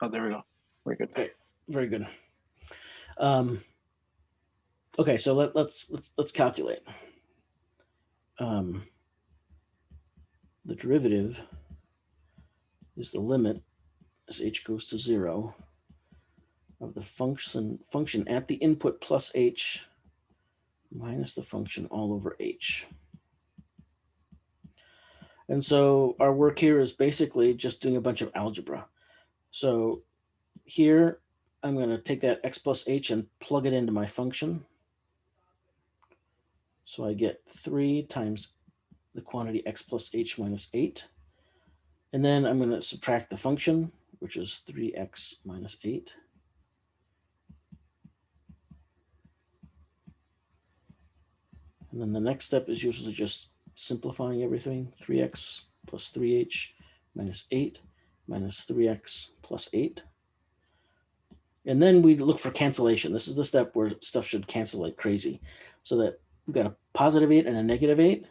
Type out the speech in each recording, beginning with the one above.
Oh, there we go. Very good. Okay, very good. Um, okay, so let's calculate. Um, the derivative is the limit as h goes to 0 of the function at the input plus h minus the function all over h. And so our work here is basically just doing a bunch of algebra. So here I'm going to take that x plus h and plug it into my function. So I get 3 times the quantity x plus h minus 8. And then I'm going to subtract the function, which is 3x minus 8. And then the next step is usually just simplifying everything. 3x plus 3h minus 8 minus 3x plus 8. And then we look for cancellation. This is the step where stuff should cancel like crazy. So that we've got a positive 8 and a negative 8.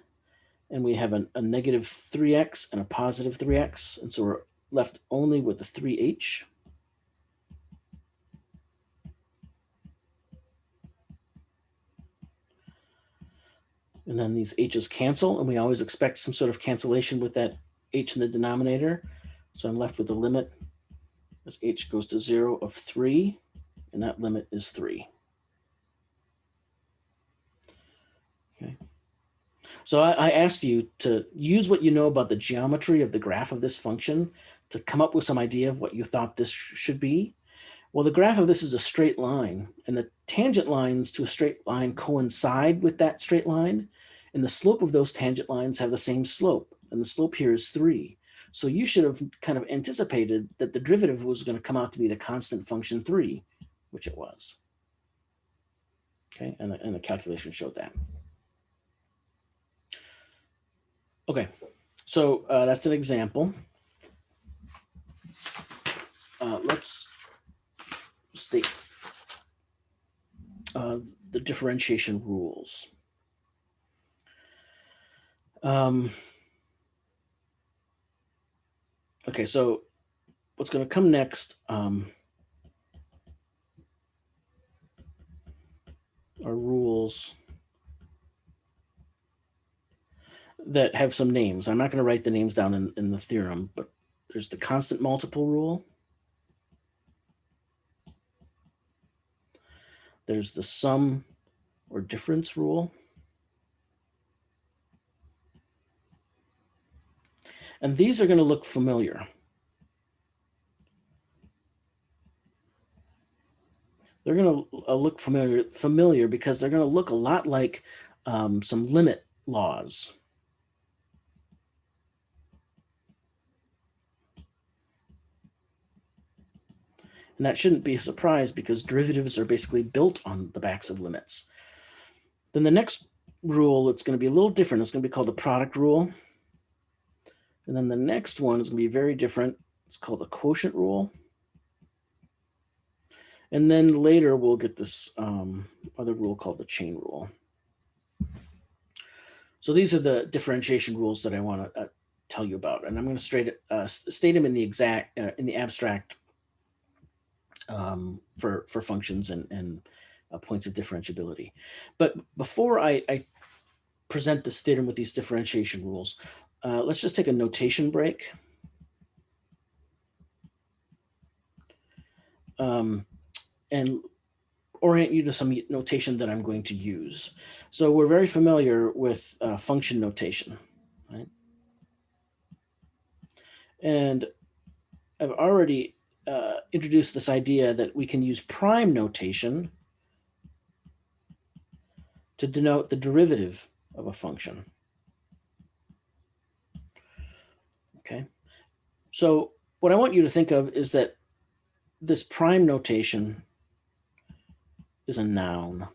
And we have a negative 3x and a positive 3x. And so we're left only with the 3h. And then these h's cancel, and we always expect some sort of cancellation with that h in the denominator. So I'm left with the limit as h goes to 0 of 3, and that limit is 3. Okay. So I asked you to use what you know about the geometry of the graph of this function to come up with some idea of what you thought this should be. Well, the graph of this is a straight line, and the tangent lines to a straight line coincide with that straight line, and the slope of those tangent lines have the same slope, and the slope here is 3. So you should have kind of anticipated that the derivative was going to come out to be the constant function 3, which it was. Okay, and the calculation showed that. Okay, so that's an example. Let's state the differentiation rules. Okay, so what's going to come next are rules that have some names. I'm not going to write the names down in the theorem, but there's the constant multiple rule. There's the sum or difference rule. And these are going to look familiar. They're going to look familiar because they're going to look a lot like some limit laws. And that shouldn't be a surprise because derivatives are basically built on the backs of limits. Then the next rule, it's going to be a little different. It's going to be called the product rule. And then the next one is going to be very different. It's called the quotient rule. And then later we'll get this other rule called the chain rule. So these are the differentiation rules that I want to tell you about, and I'm going to state them in the abstract for functions and points of differentiability. But before I present this theorem with these differentiation rules, let's just take a notation break. And orient you to some notation that I'm going to use. So we're very familiar with function notation, right? And I've already introduced this idea that we can use prime notation to denote the derivative of a function. Okay, so what I want you to think of is that this prime notation is a noun.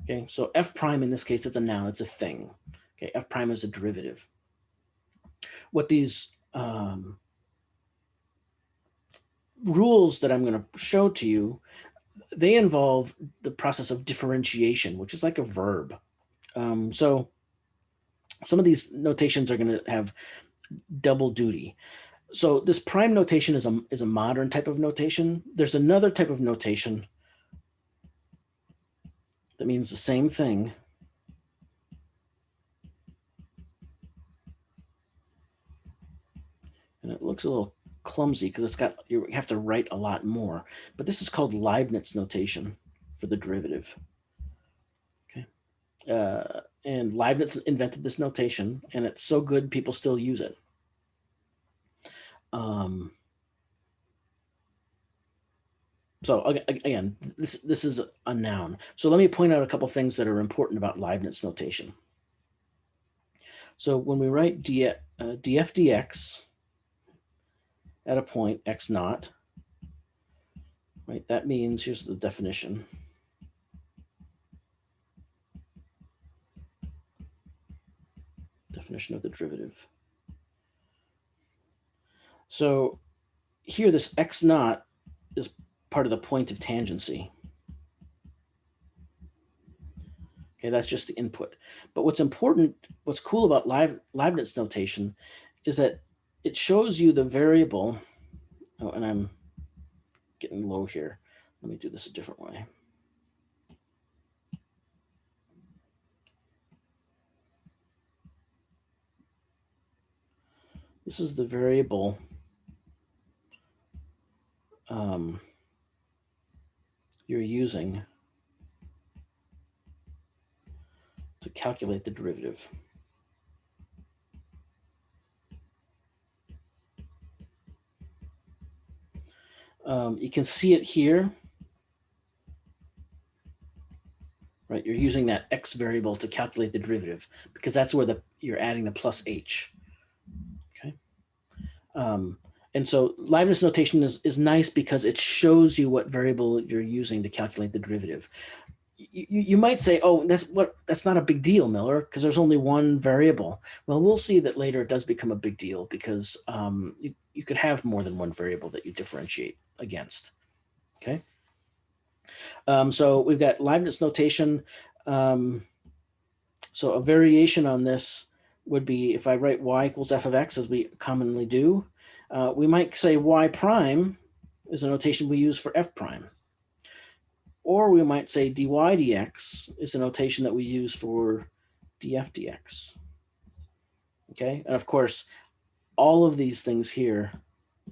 Okay, so f prime in this case, it's a noun, it's a thing. Okay, f prime is a derivative. What these rules that I'm going to show to you, they involve the process of differentiation, which is like a verb. So some of these notations are going to have double duty. So this prime notation is a modern type of notation. There's another type of notation that means the same thing. And it looks a little clumsy because you have to write a lot more. But this is called Leibniz notation for the derivative. Okay. And Leibniz invented this notation, and it's so good people still use it. So again, this is a noun. So let me point out a couple things that are important about Leibniz notation. So when we write df dx at a point x naught, right, that means, here's the definition. Definition of the derivative. So here, this x naught is part of the point of tangency. Okay, that's just the input. But what's important, what's cool about Leibniz notation is that it shows you the variable. Oh, and I'm getting low here. Let me do this a different way. This is the variable you're using to calculate the derivative. You can see it here, right? You're using that x variable to calculate the derivative because that's where you're adding the plus h. Okay. And so Leibniz notation is nice because it shows you what variable you're using to calculate the derivative. You might say, oh, that's not a big deal, Miller, because there's only one variable. Well, we'll see that later it does become a big deal because you could have more than one variable that you differentiate against. Okay. So we've got Leibniz notation. So a variation on this would be if I write y equals f of x, as we commonly do, we might say y prime is a notation we use for f prime. Or we might say dy dx is a notation that we use for df dx. Okay, and of course, all of these things here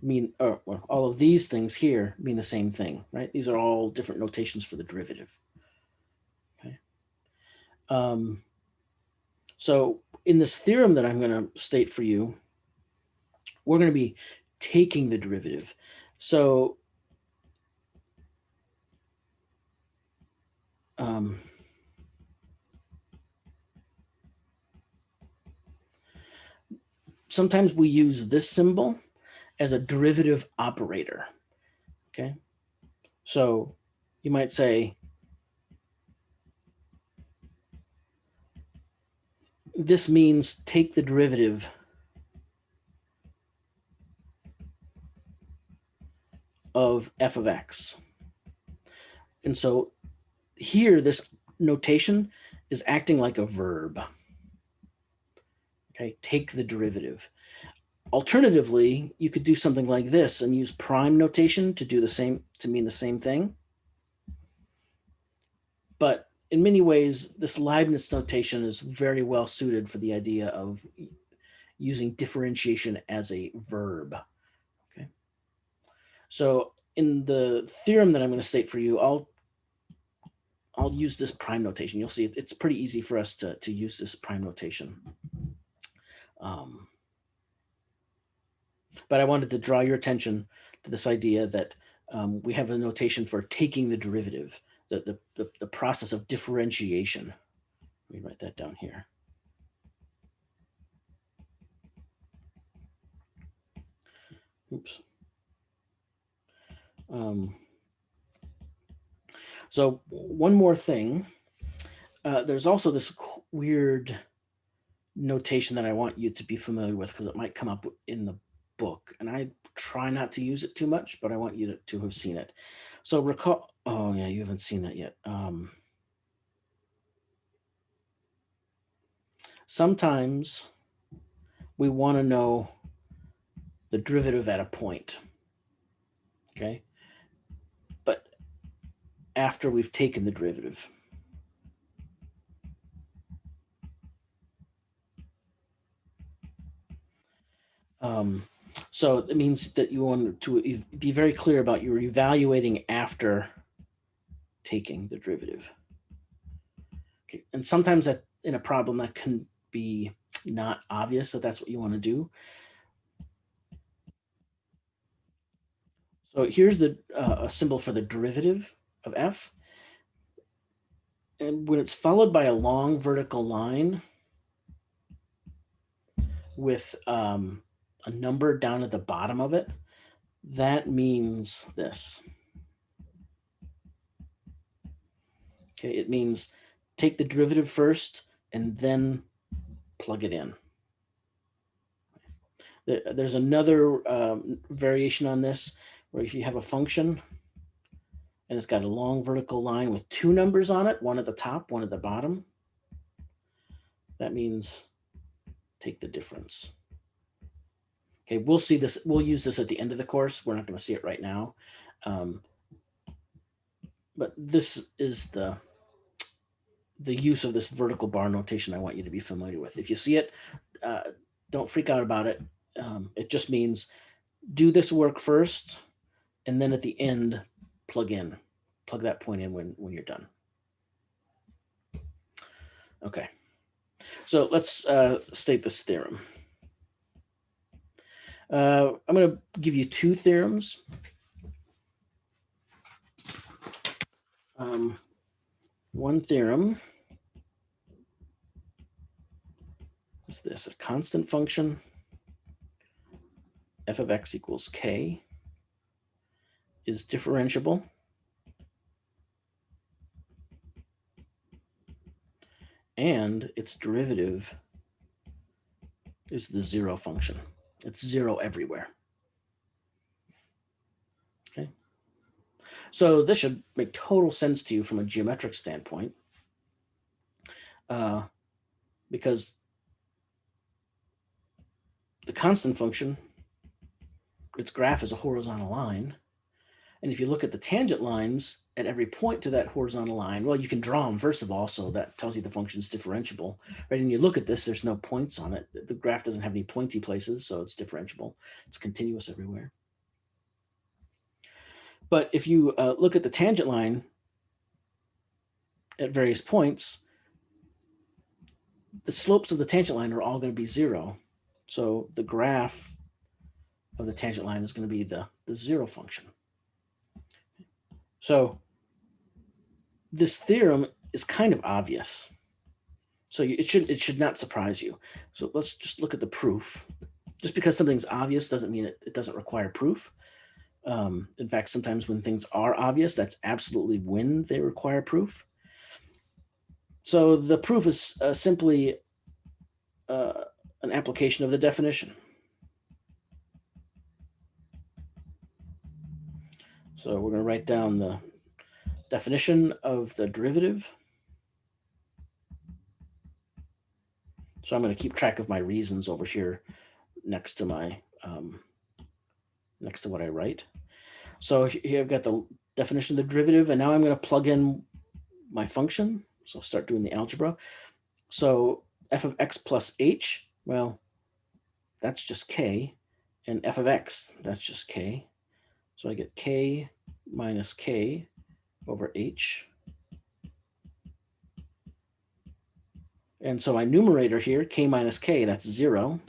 mean, all of these things here mean the same thing, right? These are all different notations for the derivative. Okay. So in this theorem that I'm going to state for you, we're going to be taking the derivative. So sometimes we use this symbol as a derivative operator. Okay. So you might say, this means take the derivative of f of x. And so here, this notation is acting like a verb. Okay, take the derivative. Alternatively, you could do something like this and use prime notation to do the same, to mean the same thing. But in many ways, this Leibniz notation is very well suited for the idea of using differentiation as a verb. Okay. So in the theorem that I'm going to state for you, I'll use this prime notation. You'll see it's pretty easy for us to use this prime notation. But I wanted to draw your attention to this idea that we have a notation for taking the derivative, the process of differentiation. Let me write that down here. Oops. So one more thing. There's also this weird notation that I want you to be familiar with because it might come up in the book, and I try not to use it too much, but I want you to have seen it. So recall, oh yeah, you haven't seen that yet. Sometimes we want to know the derivative at a point, okay? But after we've taken the derivative. So it means that you want to be very clear about you're evaluating after taking the derivative. Okay. And sometimes that in a problem that can be not obvious that that's what you want to do. So here's the a symbol for the derivative of f. And when it's followed by a long vertical line with a number down at the bottom of it, that means this. Okay, it means take the derivative first and then plug it in. There's another variation on this where if you have a function and it's got a long vertical line with two numbers on it, one at the top, one at the bottom, that means take the difference. Okay, we'll see this. We'll use this at the end of the course. We're not going to see it right now. But this is the use of this vertical bar notation I want you to be familiar with. If you see it, don't freak out about it. It just means do this work first, and then at the end, plug that point in when you're done. Okay, so let's state this theorem. I'm going to give you two theorems. One theorem is this: a constant function f of x equals k is differentiable and its derivative is the zero function. It's zero everywhere. Okay. So this should make total sense to you from a geometric standpoint, because the constant function, its graph is a horizontal line. And if you look at the tangent lines at every point to that horizontal line, well, you can draw them first of all, so that tells you the function is differentiable, right? And you look at this, there's no points on it. The graph doesn't have any pointy places, so it's differentiable. It's continuous everywhere. But if you look at the tangent line at various points, the slopes of the tangent line are all going to be zero. So the graph of the tangent line is going to be the zero function. So this theorem is kind of obvious. So it should not surprise you. So let's just look at the proof. Just because something's obvious doesn't mean it doesn't require proof. In fact, sometimes when things are obvious, that's absolutely when they require proof. So the proof is simply an application of the definition. So we're going to write down the definition of the derivative. So I'm going to keep track of my reasons over here next to my next to what I write. So here I've got the definition of the derivative, and now I'm going to plug in my function. So I'll start doing the algebra. So f of x plus h, well, that's just k, and f of x, that's just k. So I get k minus k over h. And so my numerator here, k minus k, that's 0.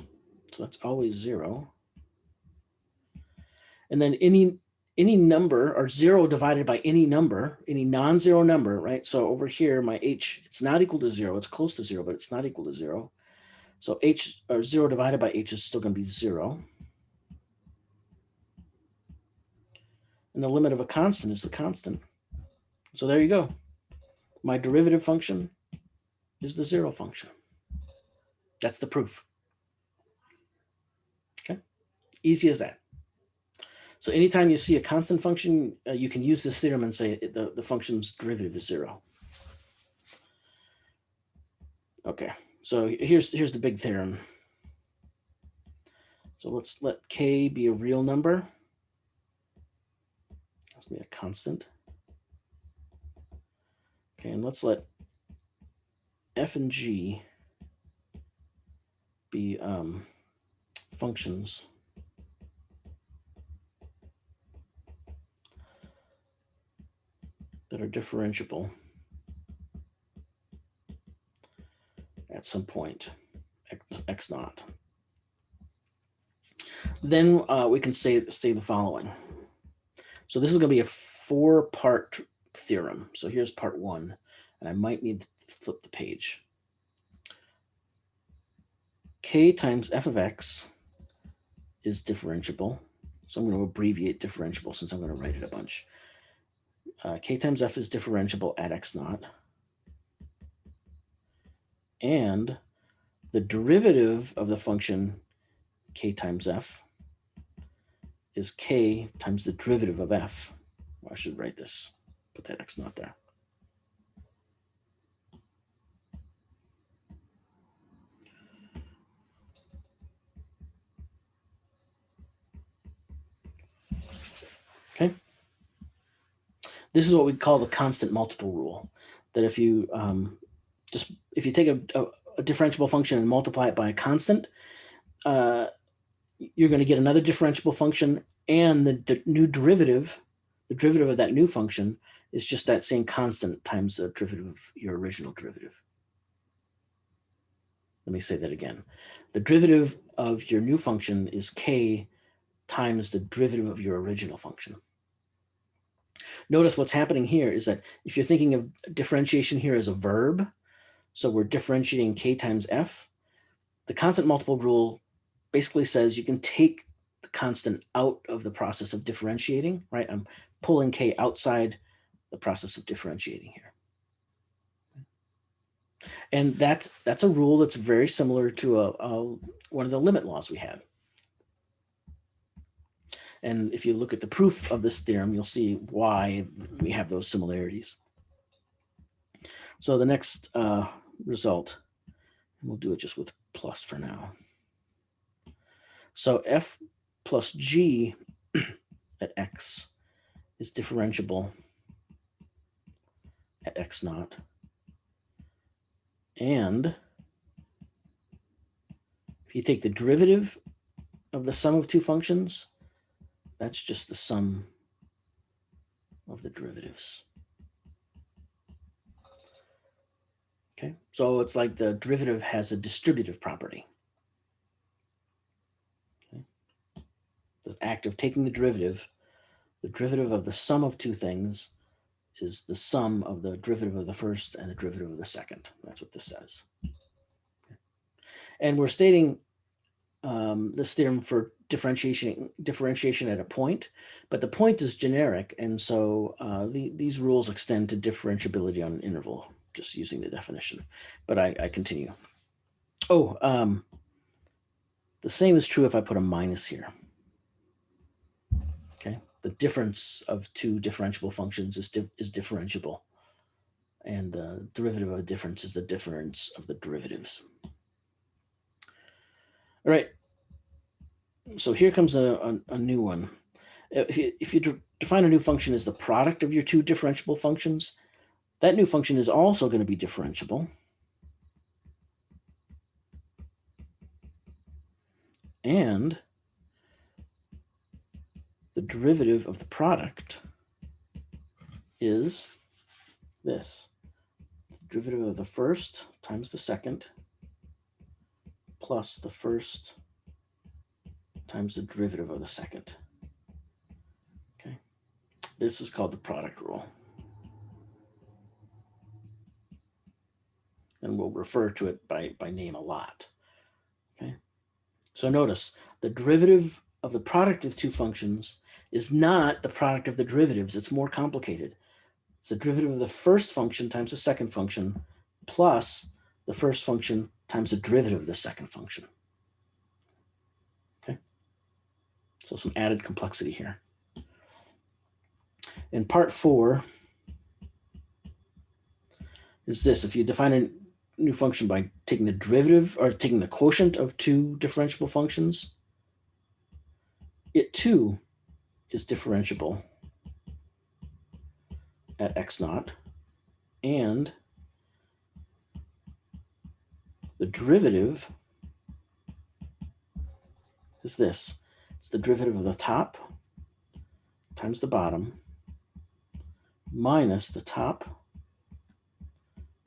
So that's always 0. And then any number, or 0 divided by any number, any non-zero number, right? So over here, my h, it's not equal to 0. It's close to 0, but it's not equal to 0. So h, or 0 divided by h, is still going to be 0. And the limit of a constant is the constant. So there you go. My derivative function is the 0 function. That's the proof. Okay, easy as that. So anytime you see a constant function, you can use this theorem and say the function's derivative is 0. Okay, so here's the big theorem. So let's let k be a real number. Let's be a constant. Okay, and let's let f and g be functions that are differentiable at some point, x naught. Then we can say the following. So this is going to be a 4-part theorem. So here's part 1, and I might need to flip the page. K times f of x is differentiable. So I'm going to abbreviate differentiable since I'm going to write it a bunch. K times f is differentiable at x naught. And the derivative of the function k times f is k times the derivative of f. Well, I should write this, put that x naught there. Okay. This is what we call the constant multiple rule. That if you if you take a differentiable function and multiply it by a constant, you're going to get another differentiable function, and the new derivative, the derivative of that new function, is just that same constant times the derivative of your original derivative. Let me say that again. The derivative of your new function is k times the derivative of your original function. Notice what's happening here is that if you're thinking of differentiation here as a verb, so we're differentiating k times f, the constant multiple rule basically says you can take the constant out of the process of differentiating, right? I'm pulling k outside the process of differentiating here. And that's a rule that's very similar to one of the limit laws we had. And if you look at the proof of this theorem, you'll see why we have those similarities. So the next result, we'll do it just with plus for now. So f plus g at x is differentiable at x naught. And if you take the derivative of the sum of two functions, that's just the sum of the derivatives. Okay, so it's like the derivative has a distributive property. Okay. The act of taking the derivative of the sum of two things is the sum of the derivative of the first and the derivative of the second. That's what this says. Okay. And we're stating this theorem for differentiation at a point, but the point is generic, and so these rules extend to differentiability on an interval, just using the definition. But I continue. Oh, the same is true if I put a minus here. Okay, the difference of two differentiable functions is differentiable, and the derivative of a difference is the difference of the derivatives. All right. So here comes a new one. If you define a new function as the product of your two differentiable functions, that new function is also going to be differentiable. And the derivative of the product is this. The derivative of the first times the second plus the first times the derivative of the second. Okay, this is called the product rule. And we'll refer to it by name a lot. Okay, so notice the derivative of the product of two functions is not the product of the derivatives. It's more complicated. It's the derivative of the first function times the second function plus the first function times the derivative of the second function. Okay, so some added complexity here. In part 4 is this. If you define a new function by taking the derivative or taking the quotient of two differentiable functions, it too is differentiable at x naught, and the derivative is this. It's the derivative of the top times the bottom minus the top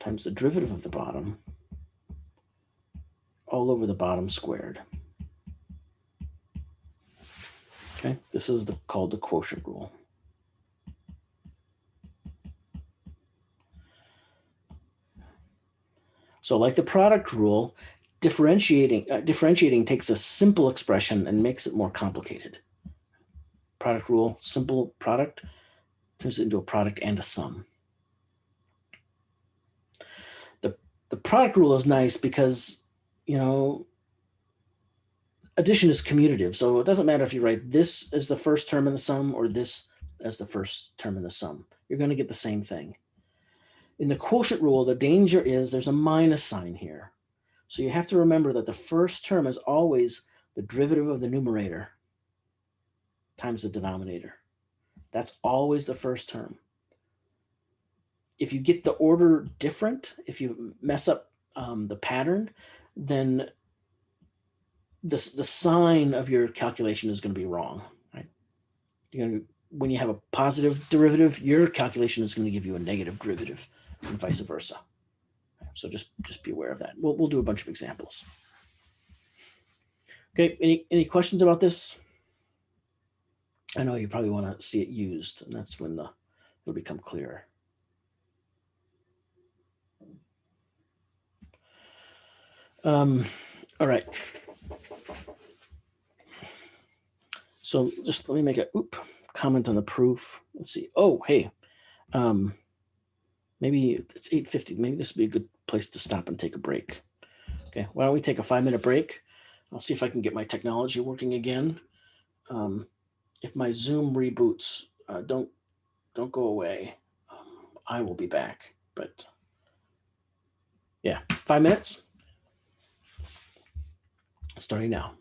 times the derivative of the bottom all over the bottom squared. Okay, this is called the quotient rule. So like the product rule, differentiating takes a simple expression and makes it more complicated. Product rule, simple product, turns it into a product and a sum. The product rule is nice because, addition is commutative. So it doesn't matter if you write this as the first term in the sum or this as the first term in the sum. You're going to get the same thing. In the quotient rule, the danger is there's a minus sign here. So you have to remember that the first term is always the derivative of the numerator times the denominator. That's always the first term. If you get the order different, if you mess up the pattern, then the sign of your calculation is going to be wrong, right? When you have a positive derivative, your calculation is going to give you a negative derivative, and vice versa. So just be aware of that. We'll do a bunch of examples. Okay, any questions about this? I know you probably want to see it used, and that's when it'll become clearer. All right. So just let me make a comment on the proof. Let's see. Oh, hey, maybe it's 8:50. Maybe this would be a good place to stop and take a break. Okay, why don't we take a 5-minute break? I'll see if I can get my technology working again. If my Zoom reboots, don't go away. I will be back. But yeah, 5 minutes. Starting now.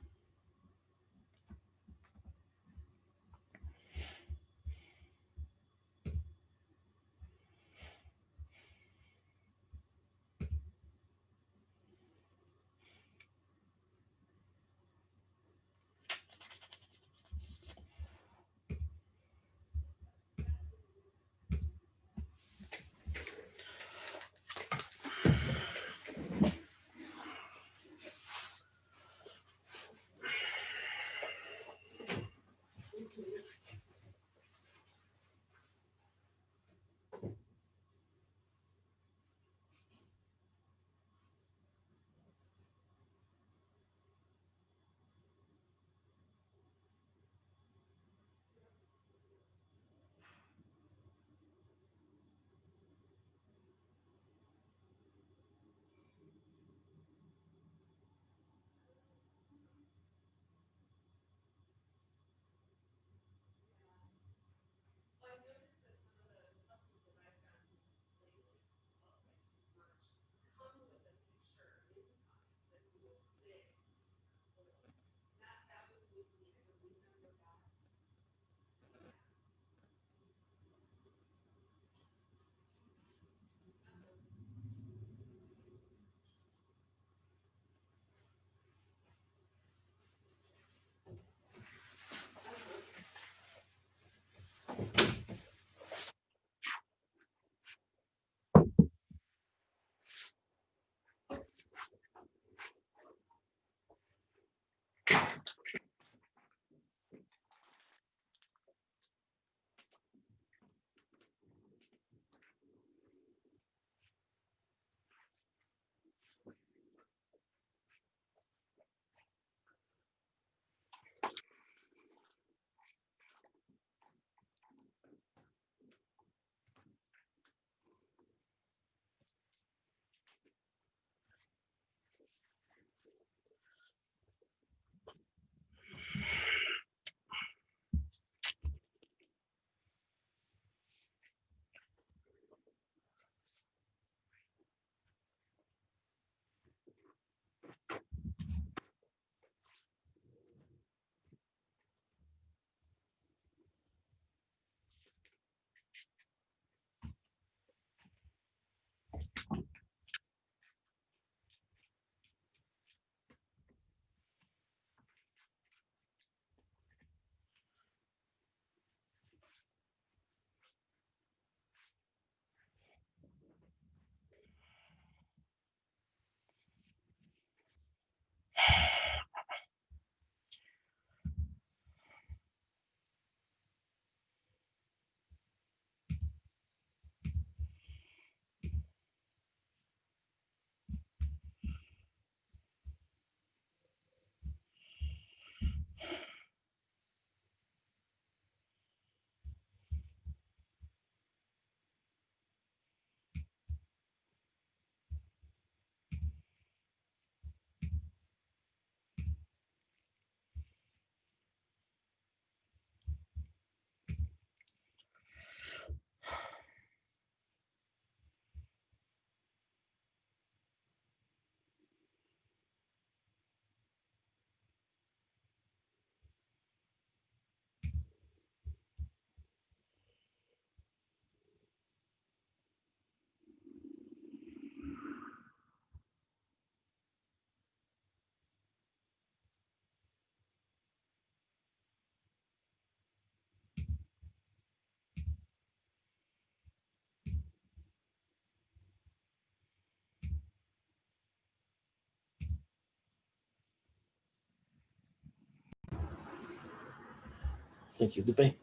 Thank you, Lupe.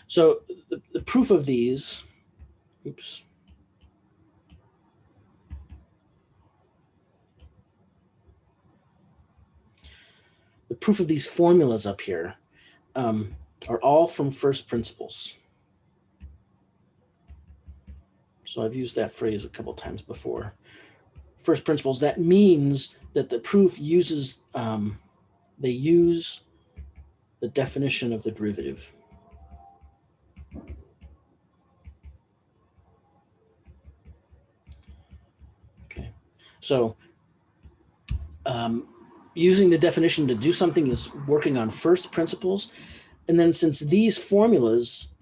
So the proof of these, oops. The proof of these formulas up here are all from first principles. So I've used that phrase a couple times before. First principles, that means that the proof uses, they use the definition of the derivative. Okay, so using the definition to do something is working on first principles. And then since these formulas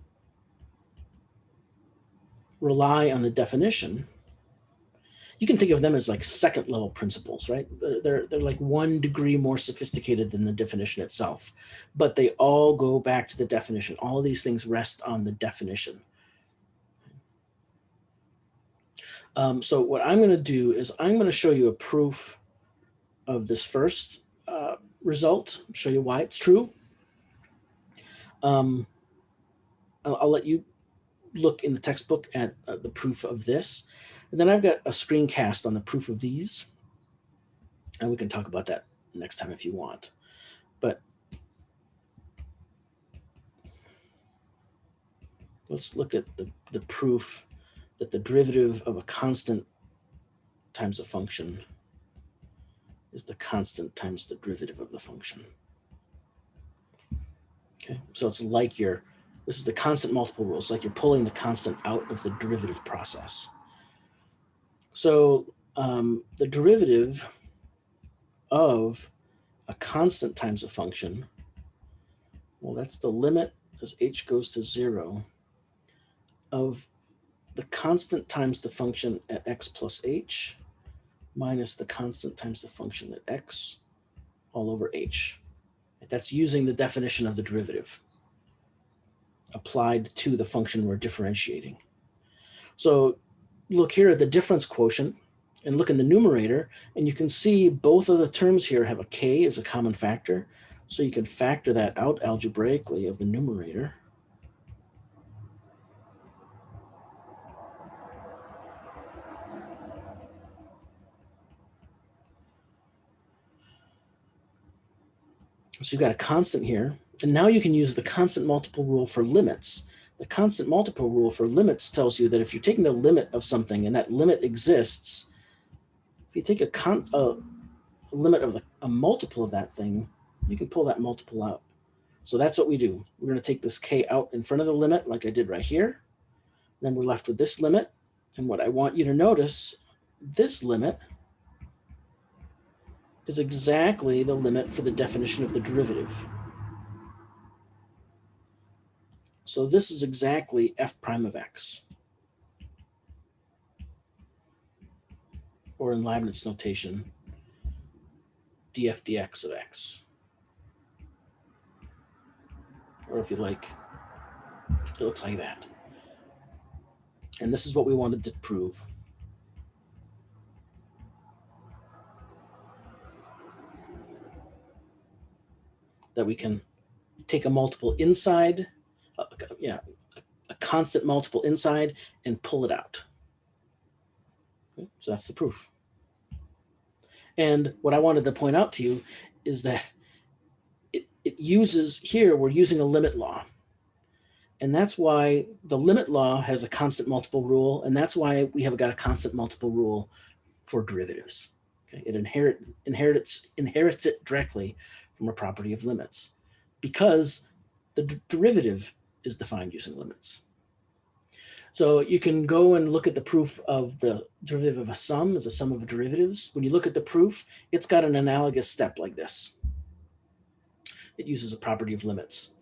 rely on the definition, you can think of them as like second level principles, right? They're like 1 degree more sophisticated than the definition itself, but they all go back to the definition. All of these things rest on the definition. So what I'm going to do is I'm going to show you a proof of this first result, show you why it's true. I'll let you look in the textbook at the proof of this. And then I've got a screencast on the proof of these. And we can talk about that next time if you want. But let's look at the proof that the derivative of a constant times a function is the constant times the derivative of the function. Okay, so it's like this is the constant multiple rule. It's like you're pulling the constant out of the derivative process. So the derivative of a constant times a function, well, that's the limit as h goes to 0 of the constant times the function at x plus h minus the constant times the function at x all over h. That's using the definition of the derivative applied to the function we're differentiating. So look here at the difference quotient and look in the numerator, and you can see both of the terms here have a k as a common factor. So you can factor that out algebraically of the numerator. So you've got a constant here, and now you can use the constant multiple rule for limits. The constant multiple rule for limits tells you that if you're taking the limit of something and that limit exists, if you take a limit of a multiple of that thing, you can pull that multiple out. So that's what we do. We're going to take this k out in front of the limit like I did right here. Then we're left with this limit. And what I want you to notice, this limit is exactly the limit for the definition of the derivative. So this is exactly f prime of x. Or in Leibniz notation, df dx of x. Or if you like, it looks like that. And this is what we wanted to prove. That we can take a multiple inside, a constant multiple inside, and pull it out. Okay, so that's the proof. And what I wanted to point out to you is that it uses, here we're using a limit law. And that's why the limit law has a constant multiple rule, and that's why we have got a constant multiple rule for derivatives. Okay, it inherits it directly from a property of limits because the derivative is defined using limits. So you can go and look at the proof of the derivative of a sum as a sum of derivatives. When you look at the proof, it's got an analogous step like this. It uses a property of limits.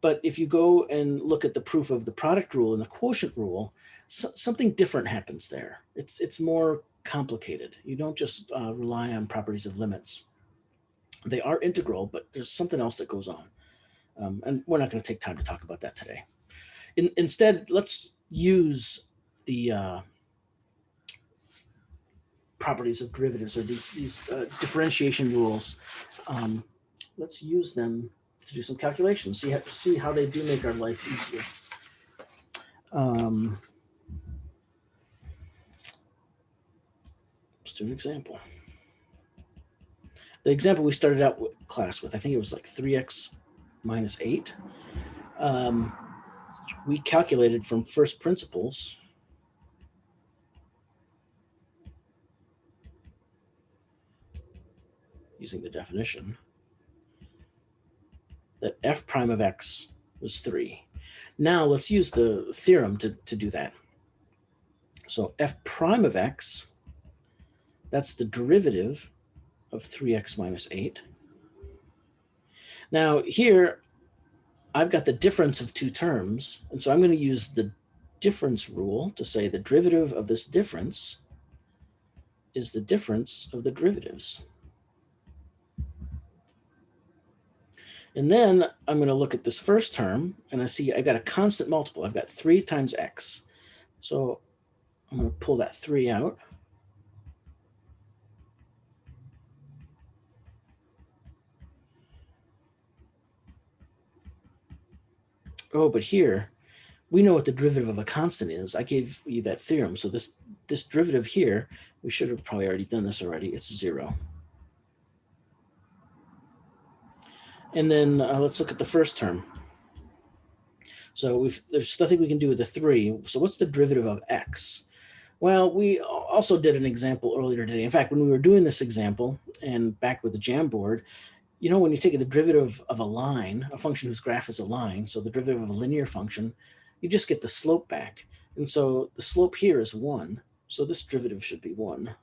But if you go and look at the proof of the product rule and the quotient rule, something different happens there. It's more complicated. You don't just rely on properties of limits. They are integral, but there's something else that goes on. And we're not going to take time to talk about that today. Instead, let's use the properties of derivatives or these differentiation rules. Let's use them to do some calculations. See how they do make our life easier. Let's do an example. The example we started out with class with, I think it was like 3x minus 8. We calculated from first principles using the definition that f prime of x was 3. Now let's use the theorem to do that. So f prime of x, that's the derivative of 3x minus 8. Now here, I've got the difference of two terms, and so I'm going to use the difference rule to say the derivative of this difference is the difference of the derivatives. And then I'm going to look at this first term, and I see I got a constant multiple. I've got 3 times x. So I'm going to pull that 3 out. Oh, but here, we know what the derivative of a constant is. I gave you that theorem. So this derivative here, we should have probably already done this already. It's 0. And then let's look at the first term. So there's nothing we can do with the 3. So what's the derivative of x? Well, we also did an example earlier today. In fact, when we were doing this example and back with the Jamboard, you know, when you take the derivative of a line, a function whose graph is a line, so the derivative of a linear function, you just get the slope back. And so the slope here is 1. So this derivative should be 1.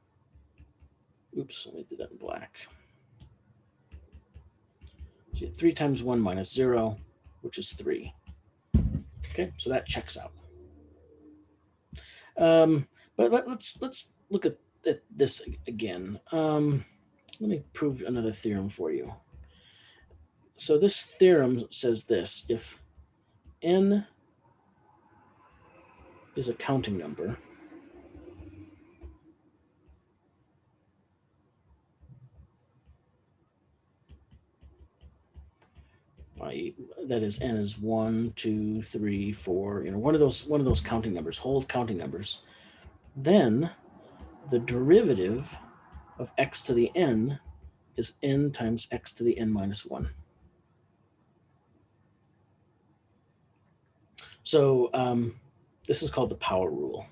Oops, let me do that in black. So you get 3 times 1 minus 0, which is 3. Okay, so that checks out. But let's look at this again. Let me prove another theorem for you. So this theorem says this: if n is a counting number, that is n is 1, 2, 3, 4, you know, one of those counting numbers, whole counting numbers, then the derivative of x to the n is n times x to the n minus 1. So this is called the power rule.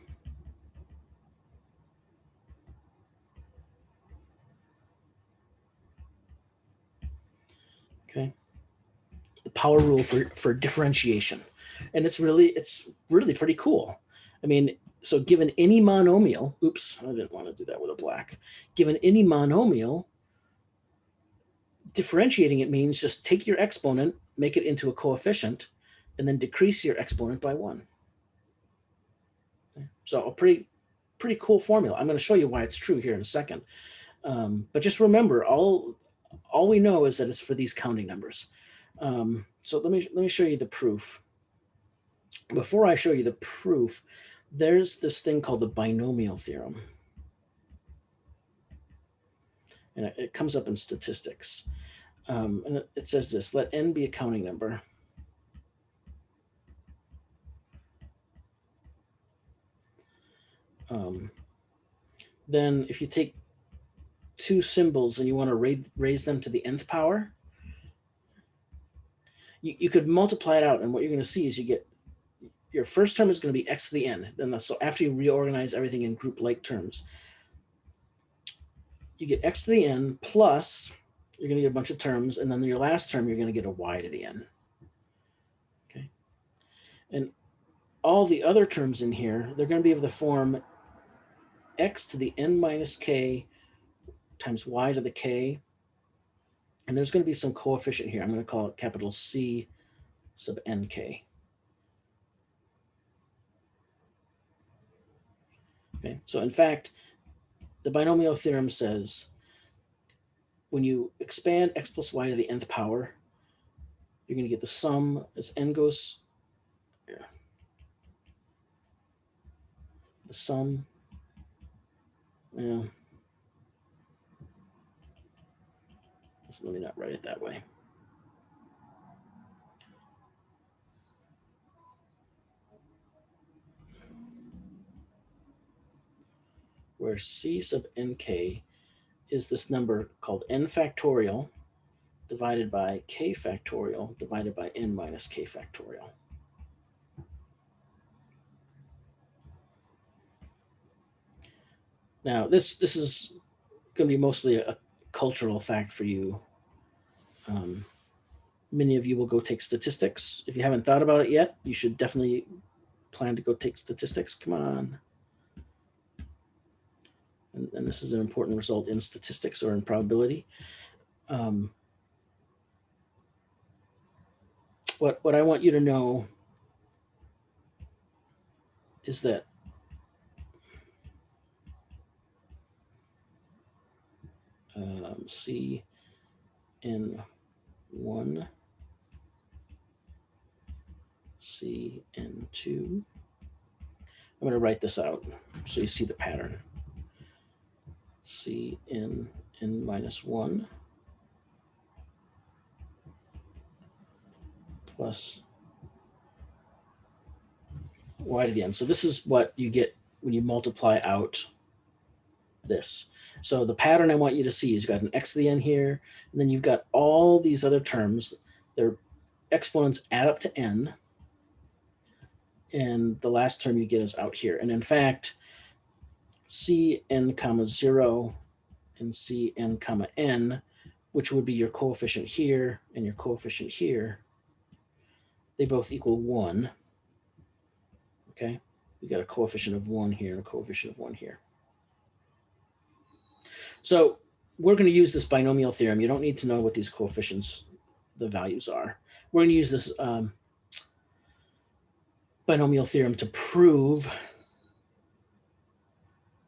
Okay, the power rule for differentiation, and it's really pretty cool. I mean, so given any monomial, oops, I didn't want to do that with a black. Given any monomial, differentiating it means just take your exponent, make it into a coefficient, and then decrease your exponent by 1. So a pretty cool formula. I'm going to show you why it's true here in a second. But just remember, all we know is that it's for these counting numbers. So let me show you the proof. Before I show you the proof, there's this thing called the binomial theorem. And it comes up in statistics. And it says this: let n be a counting number. Then if you take two symbols and you want to raise them to the nth power, you could multiply it out, and what you're going to see is you get your first term is going to be x to the n. Then so after you reorganize everything in group-like terms, you get x to the n plus, you're going to get a bunch of terms, and then your last term you're going to get a y to the n. Okay, and all the other terms in here, they're going to be of the form x to the n minus k times y to the k, and there's going to be some coefficient here. I'm going to call it capital C sub nk. Okay, so in fact, the binomial theorem says when you expand x plus y to the nth power, you're going to get the sum as n goes here. The sum, yeah. Let me not write it that way. where c sub nk is this number called n factorial divided by k factorial divided by n minus k factorial. Now, this is going to be mostly a cultural fact for you. Many of you will go take statistics. If you haven't thought about it yet, you should definitely plan to go take statistics. Come on. And this is an important result in statistics or in probability. What I want you to know is that C in 1, C in 2. I'm going to write this out so you see the pattern. C in n minus 1 plus y to the n. So this is what you get when you multiply out this. So the pattern I want you to see is you've got an x to the n here, and then you've got all these other terms. Their exponents add up to n, and the last term you get is out here. And in fact, Cn comma 0 and Cn comma n, which would be your coefficient here and your coefficient here, they both equal 1. Okay, we got a coefficient of 1 here and a coefficient of 1 here. So we're going to use this binomial theorem. You don't need to know what these coefficients, the values are. We're going to use this binomial theorem to prove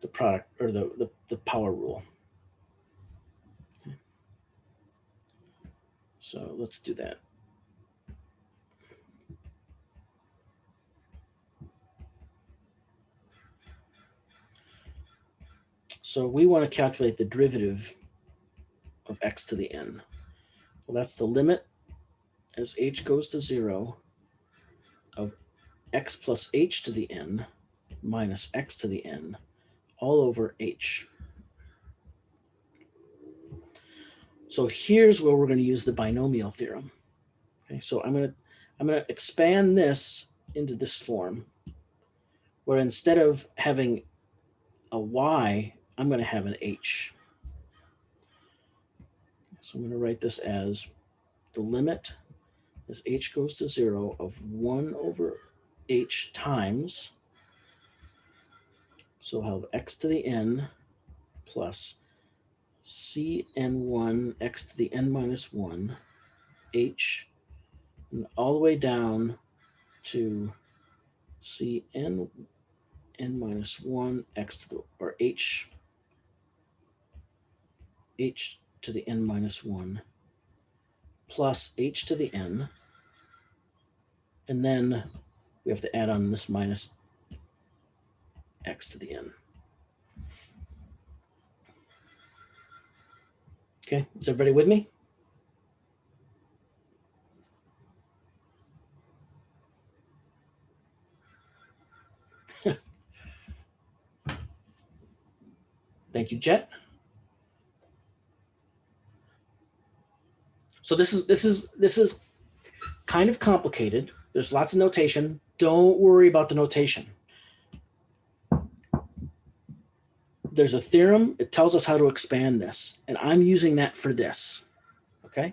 the product or the power rule. Okay. So let's do that. So we want to calculate the derivative of x to the n. Well, that's the limit as h goes to 0 of x plus h to the n minus x to the n all over h. So here's where we're going to use the binomial theorem. Okay, so I'm going to expand this into this form, where instead of having a y, I'm going to have an h. So I'm going to write this as the limit as h goes to 0 of 1 over h times, so I'll have x to the n plus cn1 x to the n minus 1 h, and all the way down to cn n minus 1 x to the, or h to the n minus 1 plus h to the n, and then we have to add on this minus x to the n. Okay, is everybody with me? Thank you, Jet. So this is kind of complicated. There's lots of notation. Don't worry about the notation. There's a theorem. It tells us how to expand this, and I'm using that for this. Okay.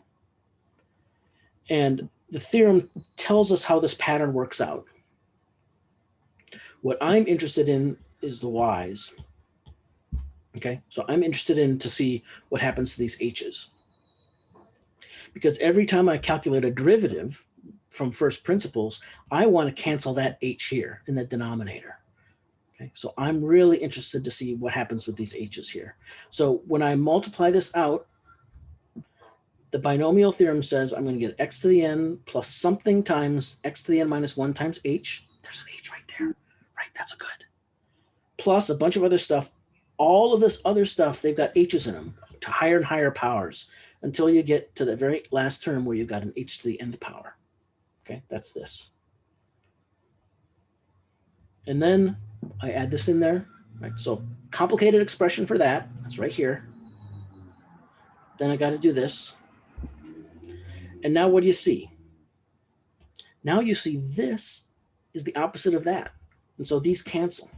And the theorem tells us how this pattern works out. What I'm interested in is the y's. Okay, so I'm interested in to see what happens to these h's. Because every time I calculate a derivative from first principles, I want to cancel that h here in the denominator. Okay, so I'm really interested to see what happens with these h's here. So when I multiply this out, the binomial theorem says I'm going to get x to the n plus something times x to the n minus 1 times h. There's an h right there. Right, that's a good. Plus a bunch of other stuff. All of this other stuff, they've got h's in them to higher and higher powers until you get to the very last term where you've got an h to the nth power. Okay, that's this. And then I add this in there. Right, so complicated expression for that. That's right here. Then I got to do this. And now what do you see? Now you see this is the opposite of that. And so these cancel.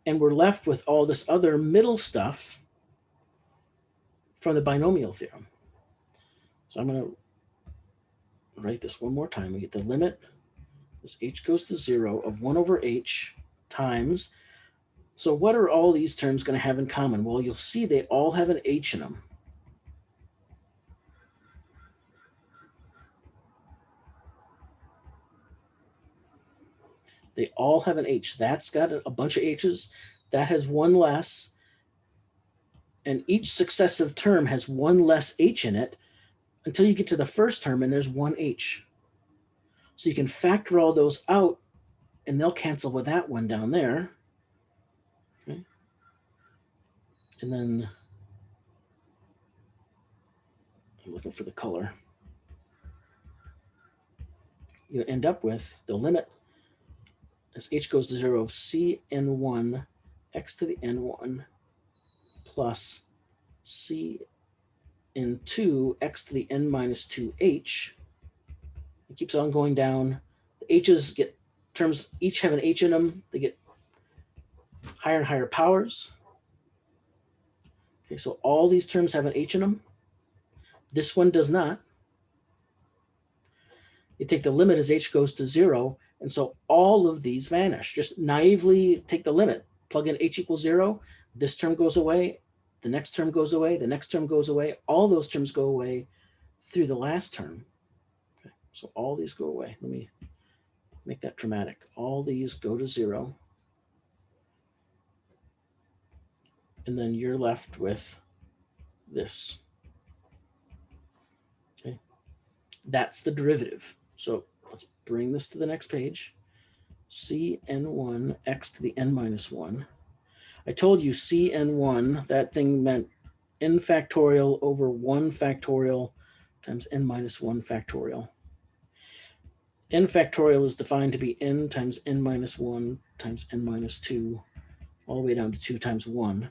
And we're left with all this other middle stuff from the binomial theorem. So I'm going to write this one more time. We get the limit as h goes to 0 of 1 over h times. So what are all these terms going to have in common? Well, you'll see they all have an h in them. They all have an h. That's got a bunch of h's. That has one less. And each successive term has one less h in it until you get to the first term and there's one h. So you can factor all those out and they'll cancel with that one down there. Okay. And then I'm looking for the color. You end up with the limit as h goes to 0 of cn1 x to the n1 plus cn2 x to the n minus 2h. It keeps on going down. The h's get terms, each have an h in them. They get higher and higher powers. Okay, so all these terms have an h in them. This one does not. You take the limit as h goes to 0, and so all of these vanish. Just naively take the limit, plug in h equals 0, this term goes away, the next term goes away, the next term goes away, all those terms go away through the last term. Okay, so all these go away. Let me make that dramatic. All these go to 0. And then you're left with this. Okay, that's the derivative. So let's bring this to the next page. Cn1 x to the n minus 1. I told you Cn1, that thing meant n factorial over 1 factorial times n minus 1 factorial. N factorial is defined to be n times n minus 1 times n minus 2, all the way down to 2 times 1.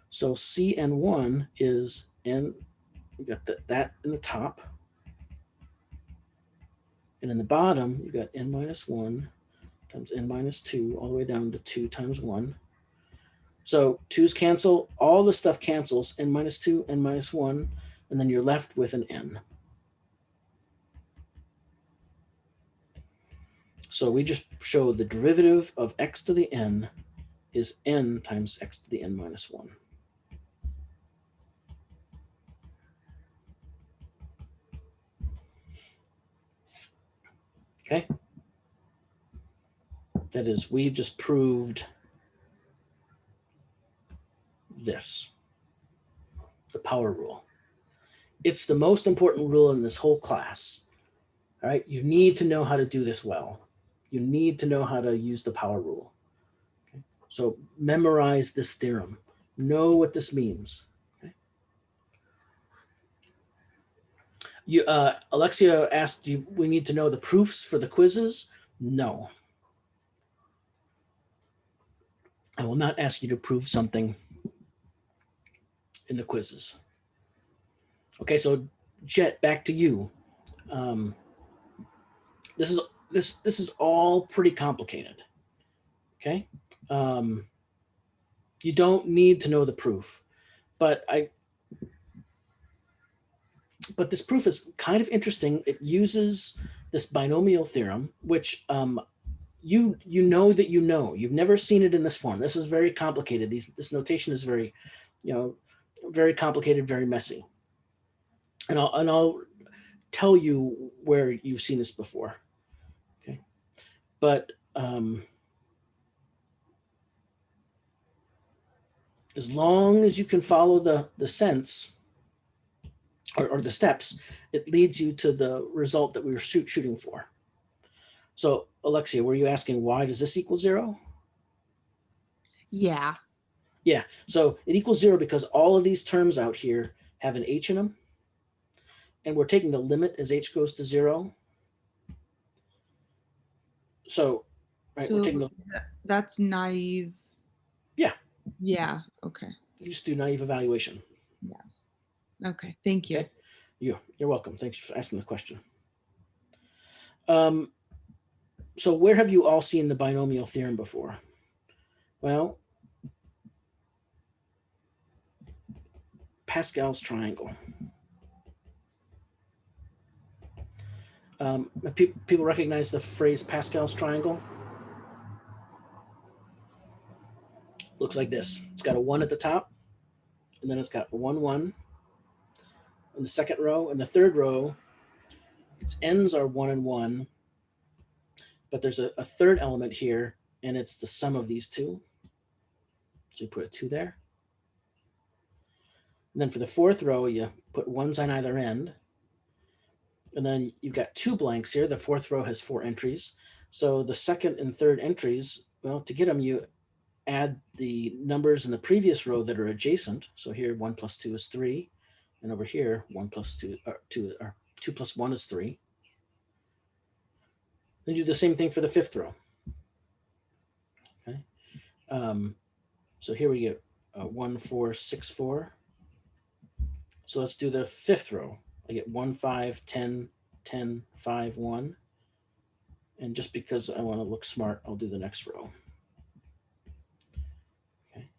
So Cn1 is n, we got that in the top. And in the bottom, you got n minus 1 times n minus 2, all the way down to 2 times 1. So 2's cancel, all the stuff cancels, n minus 2, n minus 1, and then you're left with an n. So we just showed the derivative of x to the n is n times x to the n minus 1. Okay? That is, we've just proved this, the power rule. It's the most important rule in this whole class. All right, you need to know how to do this well. You need to know how to use the power rule. Okay? So memorize this theorem. Know what this means. Okay? Alexia asked, do we need to know the proofs for the quizzes? No. I will not ask you to prove something in the quizzes. Okay, so Jet, back to you. This is all pretty complicated. Okay, you don't need to know the proof, but this proof is kind of interesting. It uses this binomial theorem, which you know that you know. You've never seen it in this form. This is very complicated. This notation is very, very complicated, very messy. And I'll tell you where you've seen this before. Okay, but as long as you can follow the sense or the steps, it leads you to the result that we were shooting for. So Alexia, were you asking why does this equal 0? Yeah. Yeah, so it equals 0 because all of these terms out here have an h in them. And we're taking the limit as h goes to 0. So right? We're So taking the, that's naive. yeah, Yeah. Okay. you just do naive evaluation. Yeah. Okay. Thank you. Okay, you're welcome. Thank you for asking the question. Um, so where have you all seen the binomial theorem before? Well, Pascal's triangle. People recognize the phrase Pascal's triangle? Looks like this. It's got a 1 at the top, and then it's got 1, 1 in the second row. In the third row, its ends are 1 and 1, but there's a third element here, and it's the sum of these two. So you put a 2 there. And then for the fourth row, you put 1s on either end. And then you've got 2 blanks here. The fourth row has 4 entries. So the second and third entries, well, to get them, you add the numbers in the previous row that are adjacent. So here, 1 plus 2 is 3. And over here, 1 plus 2, or 2 plus 1 is 3. Then you do the same thing for the fifth row. Okay. So here we get 1, 4, 6, 4. So let's do the fifth row. I get 1, 5, 10, 10, 5, 1. And just because I want to look smart, I'll do the next row. Okay.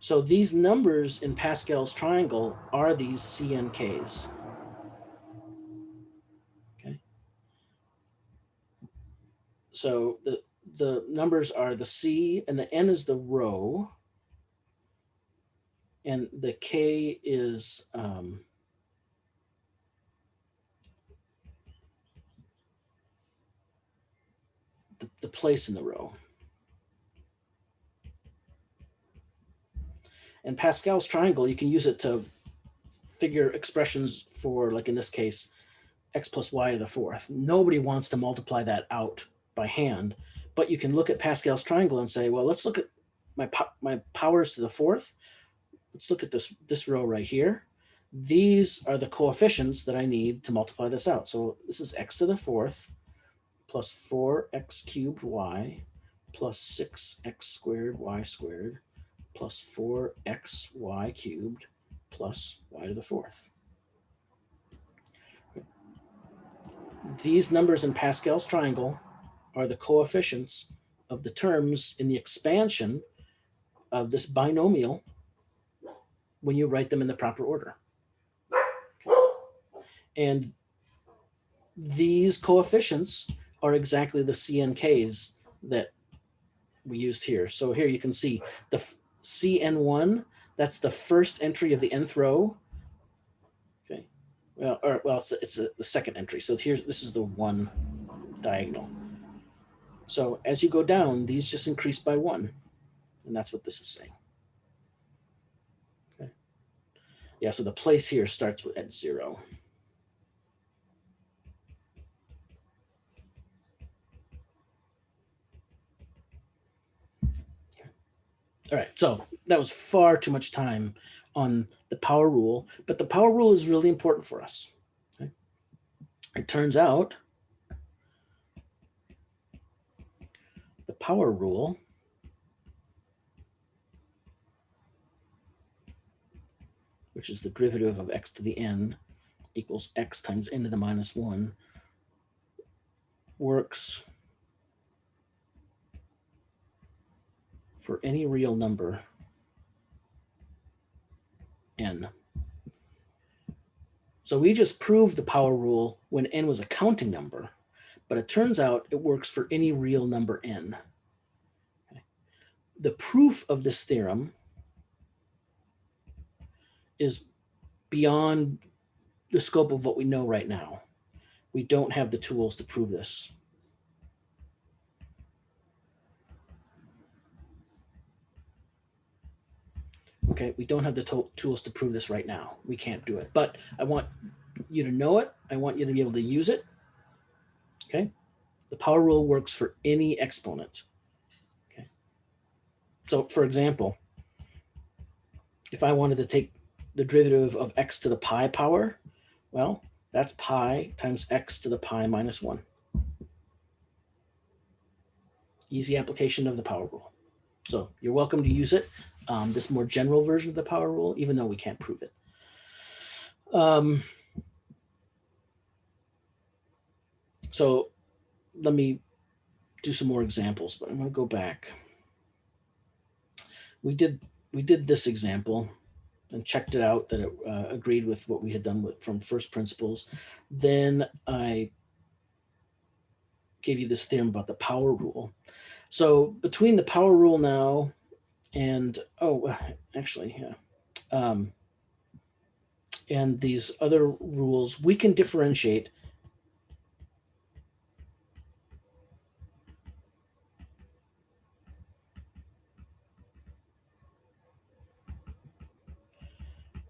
So these numbers in Pascal's triangle are these CNKs. Okay. So the numbers are the C, and the N is the row, and the K is the place in the row. And Pascal's triangle, you can use it to figure expressions for, like in this case, x plus y to the fourth. Nobody wants to multiply that out by hand, but you can look at Pascal's triangle and say, well, let's look at my powers to the fourth. Let's look at this row right here. These are the coefficients that I need to multiply this out. So this is x to the fourth plus 4x cubed y plus 6x squared y squared plus 4xy cubed plus y to the fourth. These numbers in Pascal's triangle are the coefficients of the terms in the expansion of this binomial when you write them in the proper order. Okay. And these coefficients are exactly the CNKs that we used here. So here you can see the CN1, that's the first entry of the nth row. Okay. Well, it's the second entry. So this is the 1 diagonal. So as you go down, these just increase by 1. And that's what this is saying. Okay. Yeah, so the place here starts at 0. All right, so that was far too much time on the power rule, but the power rule is really important for us. Okay? It turns out the power rule which is the derivative of x to the n equals x times n to the minus 1, works for any real number n. So we just proved the power rule when n was a counting number, but it turns out it works for any real number n. Okay. The proof of this theorem is beyond the scope of what we know right now. We don't have the tools to prove this. Okay, we don't have the tools to prove this right now. We can't do it, but I want you to know it. I want you to be able to use it. Okay, the power rule works for any exponent. Okay, so for example, if I wanted to take the derivative of x to the pi power, well, that's pi times x to the pi minus 1. easy application of the power rule. So you're welcome to use it, this more general version of the power rule, even though we can't prove it. So let me do some more examples, but I'm going to go back. We did this example and checked it out that it agreed with what we had done from first principles. Then I gave you this theorem about the power rule. So between the power rule now and, actually, yeah. And these other rules, we can differentiate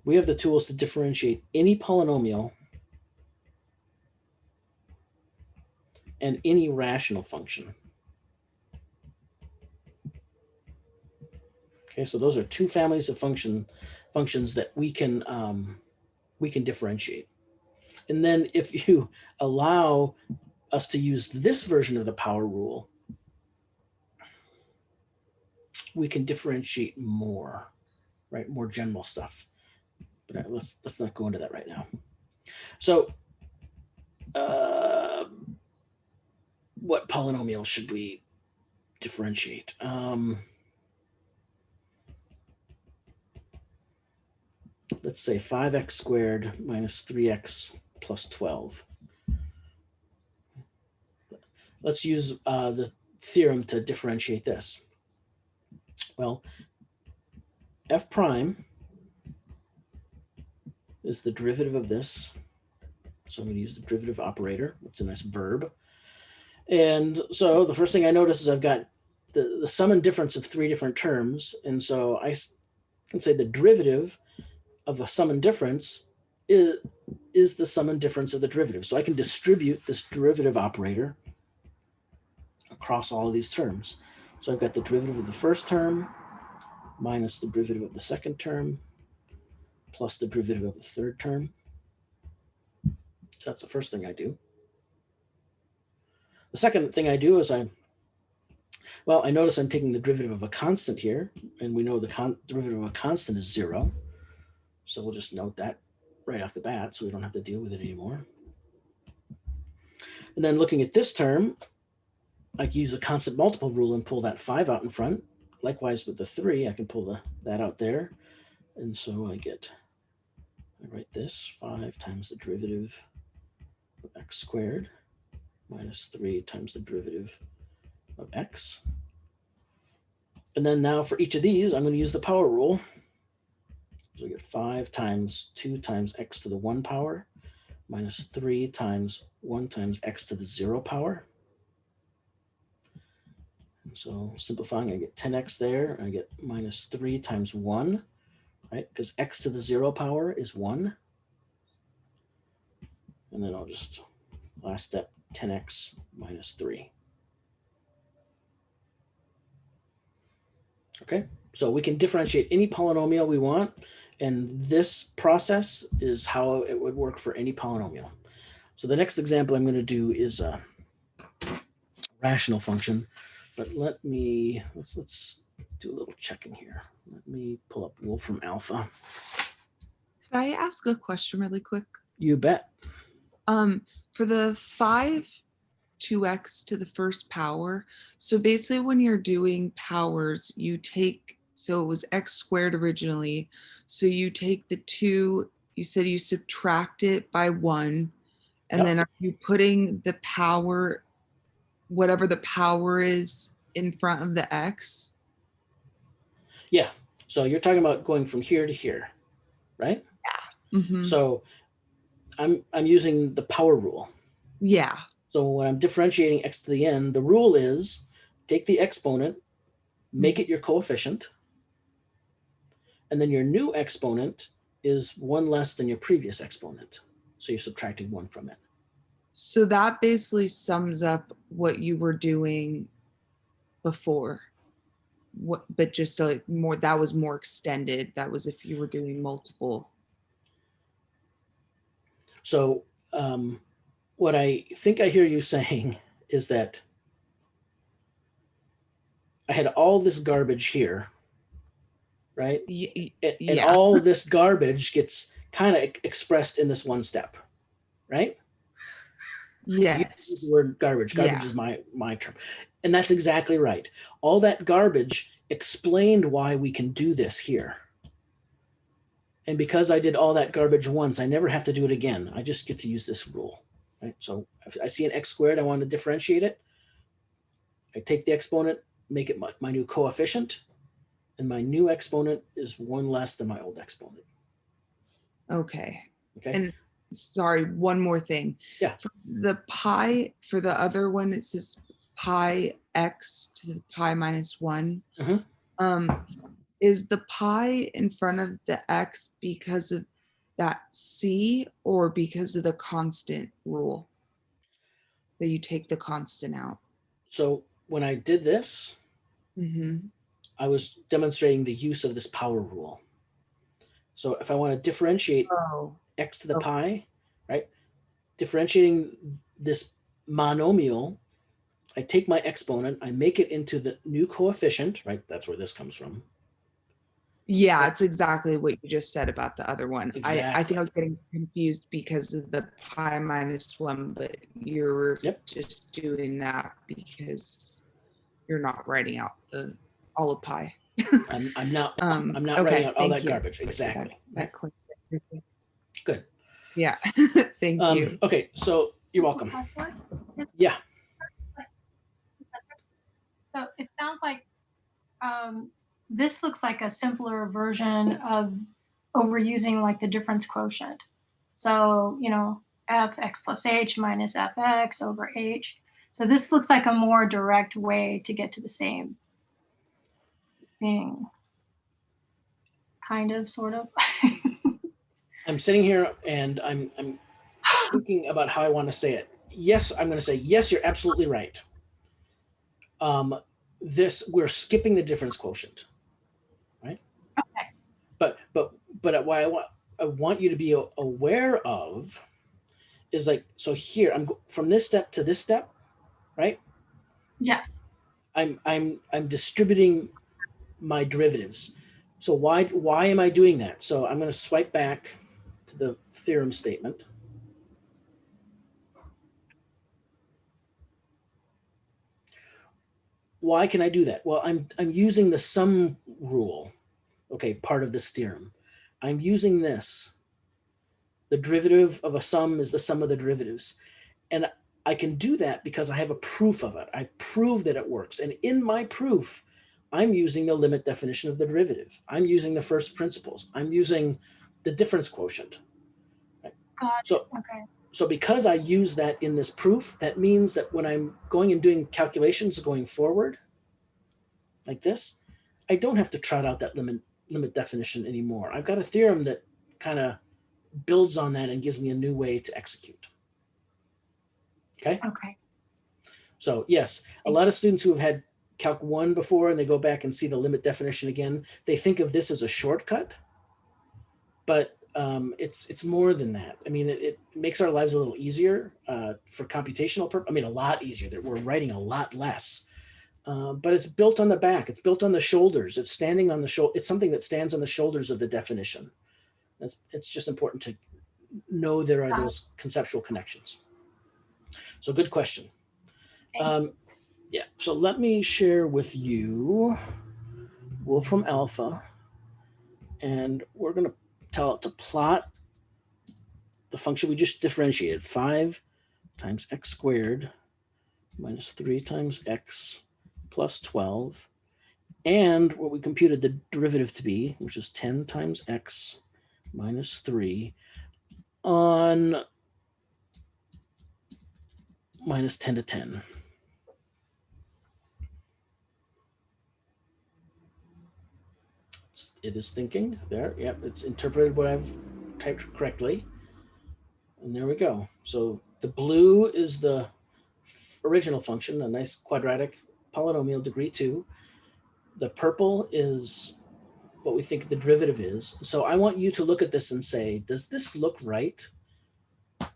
we have the tools to differentiate any polynomial and any rational function. Okay, so those are two families of functions that we can differentiate. And then if you allow us to use this version of the power rule, we can differentiate more, right? More general stuff. But let's not go into that right now. So what polynomial should we differentiate? Let's say 5x squared minus 3x plus 12. Let's use the theorem to differentiate this. Well, f prime is the derivative of this. So I'm going to use the derivative operator. It's a nice verb. And so the first thing I notice is I've got the sum and difference of three different terms. And so I can say the derivative of a sum and difference is the sum and difference of the derivative. So I can distribute this derivative operator across all of these terms. So I've got the derivative of the first term minus the derivative of the second term plus the derivative of the third term. So that's the first thing I do. The second thing I do is I notice I'm taking the derivative of a constant here, and we know the derivative of a constant is 0. So we'll just note that right off the bat so we don't have to deal with it anymore. And then looking at this term, I can use the constant multiple rule and pull that 5 out in front. Likewise with the 3, I can pull that out there. And so I write this 5 times the derivative of x squared minus 3 times the derivative of x. And then now for each of these, I'm going to use the power rule. So I get 5 times 2 times x to the 1 power minus 3 times 1 times x to the 0 power. And so simplifying, I get 10x there. I get minus 3 times 1, right? Because x to the 0 power is 1. And then I'll just, last step, 10x minus 3. Okay, so we can differentiate any polynomial we want, and this process is how it would work for any polynomial. So the next example I'm going to do is a rational function, but let's do a little checking here. Let me pull up Wolfram Alpha. Could I ask a question really quick? You bet. For the 2x to the first power. So basically when you're doing powers, you take, so it was x squared originally. So you take the 2, you said you subtract it by 1. And Yep. then are you putting the power, whatever the power is in front of the x? Yeah. So you're talking about going from here to here, right? Yeah. Mm-hmm. So I'm using the power rule. Yeah. So when I'm differentiating x to the n, the rule is take the exponent, make it your coefficient, and then your new exponent is 1 less than your previous exponent. So you're subtracting 1 from it. So that basically sums up what you were doing before. But just like more, that was more extended. That was if you were doing multiple. So what I think I hear you saying is that I had all this garbage here, right? And Yeah. all this garbage gets kind of expressed in this one step, right? You use the Yes. word garbage. Garbage Yeah. is my term. And that's exactly right. All that garbage explained why we can do this here. And because I did all that garbage once, I never have to do it again. I just get to use this rule, right? So if I see an x squared, I want to differentiate it. I take the exponent, make it my new coefficient, and my new exponent is one less than my old exponent. Okay. Okay. And sorry, one more thing. Yeah. For the pi, for the other one, it says pi x to the pi minus 1. Mhm. Is the pi in front of the x because of that c or because of the constant rule that you take the constant out? So when I did this, Mm-hmm. I was demonstrating the use of this power rule. So if I want to differentiate Oh, x to the okay. pi, right? Differentiating this monomial, I take my exponent, I make it into the new coefficient, right? That's where this comes from. Yeah, Right? it's exactly what you just said about the other one. I think I Exactly. was getting confused because of the pi minus 1, but you're Yep. just doing that because you're not writing out the all of pi. I'm not I'm not writing Okay, out all thank that you. garbage. That Exactly. Right. that clears everything. Good. Yeah. Thank you. Okay. So you're welcome. Yeah. So it sounds like this looks like a simpler version of overusing like the difference quotient. So, fx plus h minus fx over h. So this looks like a more direct way to get to the same thing, kind of, sort of. I'm sitting here and I'm thinking about how I want to say it. Yes, I'm going to say yes. You're absolutely right. This we're skipping the difference quotient, right? Okay. But what I want you to be aware of is like, so here from this step to this step, right? Yes. I'm distributing my derivatives. So why am I doing that? So I'm going to swipe back to the theorem statement. Why can I do that? Well, I'm using the sum rule. Okay, part of this theorem. I'm using this. The derivative of a sum is the sum of the derivatives. And I can do that because I have a proof of it. I prove that it works. And in my proof, I'm using the limit definition of the derivative. I'm using the first principles. I'm using the difference quotient. Right? Got So, it. Okay. so because I use that in this proof, that means that when I'm going and doing calculations going forward, like this, I don't have to trot out that limit definition anymore. I've got a theorem that kind of builds on that and gives me a new way to execute. Okay. Okay. So yes, a Thank lot you. of students who have had Calc 1 before and they go back and see the limit definition again, they think of this as a shortcut, but it's more than that. I mean, it makes our lives a little easier for computational purpose. I mean, a lot easier. That we're writing a lot less. But it's built on the back. It's built on the shoulders. It's standing on the shoulder. It's something that stands on the shoulders of the definition. It's just important to know there are those conceptual connections. So good question. Thank you. Yeah, so let me share with you Wolfram Alpha, and we're going to tell it to plot the function we just differentiated, 5 times x squared minus 3 times x plus 12, and what we computed the derivative to be, which is 10 times x minus 3 on minus 10 to 10. It is thinking there. Yep, it's interpreted what I've typed correctly. And there we go. So the blue is the original function, a nice quadratic polynomial, degree 2. The purple is what we think the derivative is. So I want you to look at this and say, does this look right?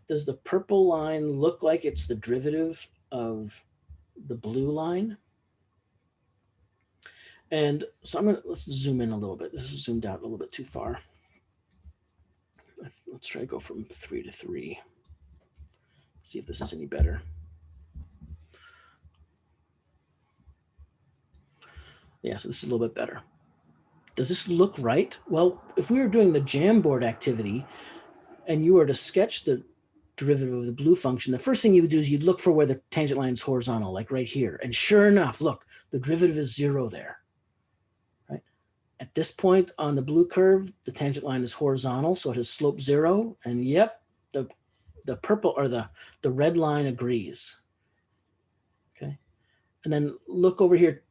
Does the purple line look like it's the derivative of the blue line? And so let's zoom in a little bit. This is zoomed out a little bit too far. Let's try to go from 3 to 3. See if this is any better. Yeah, so this is a little bit better. Does this look right? Well, if we were doing the Jamboard activity and you were to sketch the derivative of the blue function, the first thing you would do is you'd look for where the tangent line is horizontal, like right here. And sure enough, look, the derivative is 0 there. Right? At this point on the blue curve, the tangent line is horizontal, so it has slope 0. And yep, the purple or the red line agrees. Okay. And then look over here.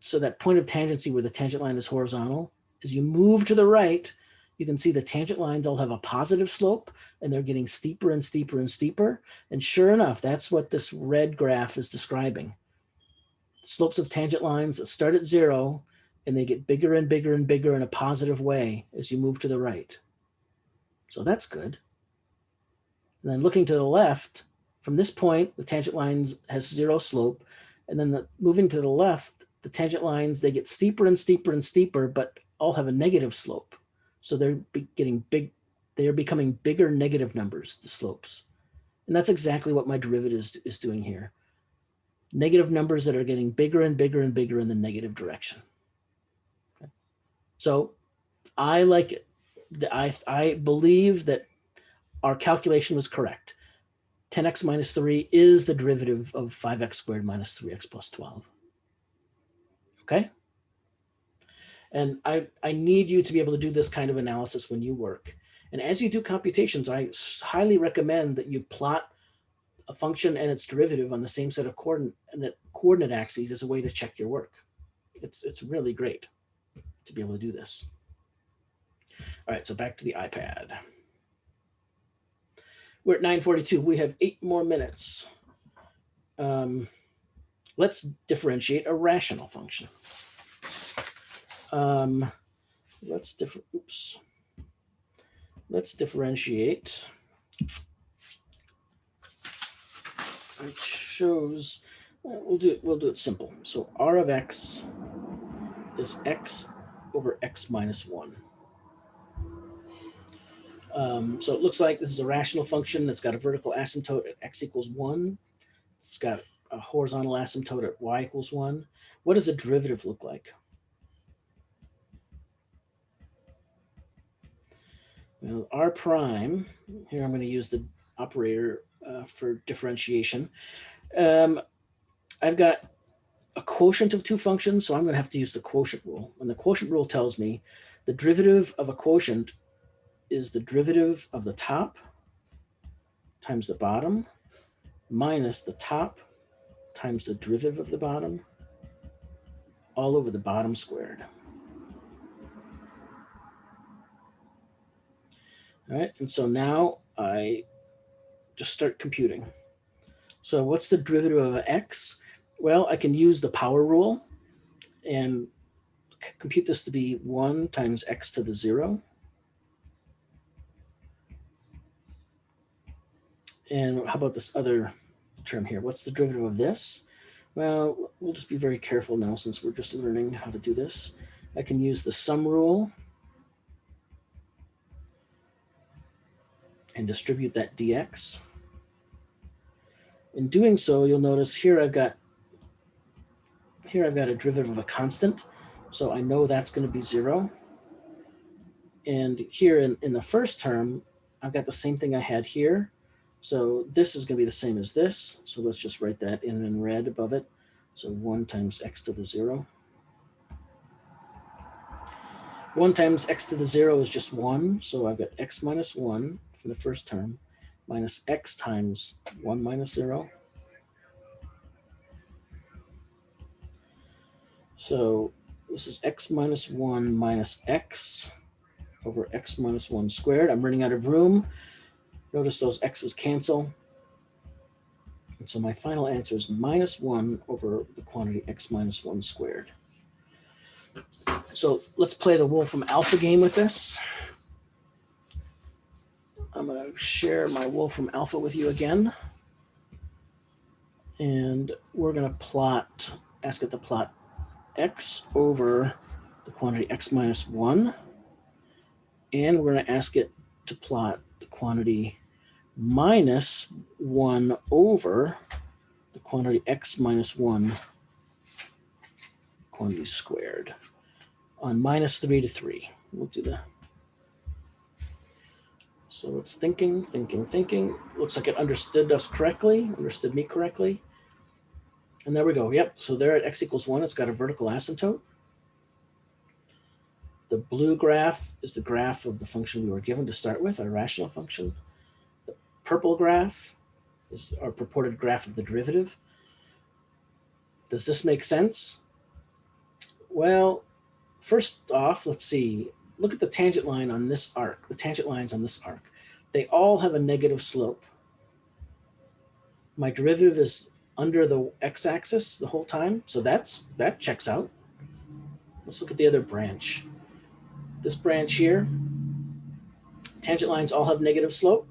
So that point of tangency where the tangent line is horizontal, as you move to the right, you can see the tangent lines all have a positive slope and they're getting steeper and steeper and steeper. And sure enough, that's what this red graph is describing. Slopes of tangent lines that start at 0 and they get bigger and bigger and bigger in a positive way as you move to the right. So that's good. And then looking to the left, from this point, the tangent line has 0 slope. And then moving to the left, the tangent lines, they get steeper and steeper and steeper, but all have a negative slope. So they're getting big. They are becoming bigger negative numbers, the slopes. And that's exactly what my derivative is doing here. Negative numbers that are getting bigger and bigger and bigger in the negative direction. Okay. So I like it. I believe that our calculation was correct. 10x minus 3 is the derivative of 5x squared minus 3x plus 12. Okay? And I need you to be able to do this kind of analysis when you work. And as you do computations, I highly recommend that you plot a function and its derivative on the same set of coordinate axes as a way to check your work. It's really great to be able to do this. All right, so back to the iPad. We're at 9:42. We have 8 more minutes. Let's differentiate a rational function. Let's differentiate. I chose. We'll do it simple. So r of x is x over x minus 1. So it looks like this is a rational function that's got a vertical asymptote at x equals 1. It's got a horizontal asymptote at y equals 1. What does the derivative look like? Well, r prime, here I'm going to use the operator for differentiation. I've got a quotient of 2 functions, so I'm going to have to use the quotient rule. And the quotient rule tells me the derivative of a quotient is the derivative of the top times the bottom minus the top times the derivative of the bottom all over the bottom squared. All right, and so now I just start computing. So what's the derivative of x? Well, I can use the power rule and compute this to be 1 times x to the 0. And how about this other term here? What's the derivative of this? Well, we'll just be very careful now since we're just learning how to do this. I can use the sum rule and distribute that dx. In doing so, you'll notice here I've got a derivative of a constant, so I know that's going to be 0. And here in the first term, I've got the same thing I had here. So this is going to be the same as this. So let's just write that in red above it. So 1 times x to the 0. 1 times x to the 0 is just 1. So I've got x minus 1 for the first term minus x times 1 minus 0. So this is x minus 1 minus x over x minus 1 squared. I'm running out of room. Notice those x's cancel. And so my final answer is minus 1 over the quantity x minus 1 squared. So let's play the Wolfram Alpha game with this. I'm going to share my Wolfram Alpha with you again. And we're going to ask it to plot x over the quantity x minus 1. And we're going to ask it to plot the quantity minus 1 over the quantity x minus 1 quantity squared on minus 3 to 3. We'll do that. So it's thinking. Looks like it understood us correctly, understood me correctly. And there we go. Yep. So there at x equals 1, it's got a vertical asymptote. The blue graph is the graph of the function we were given to start with, our rational function. The purple graph is our purported graph of the derivative. Does this make sense? Well, first off, let's see. Look at the tangent line on this arc, the tangent lines on this arc. They all have a negative slope. My derivative is under the x-axis the whole time, so that checks out. Let's look at the other branch. This branch here, tangent lines all have negative slope.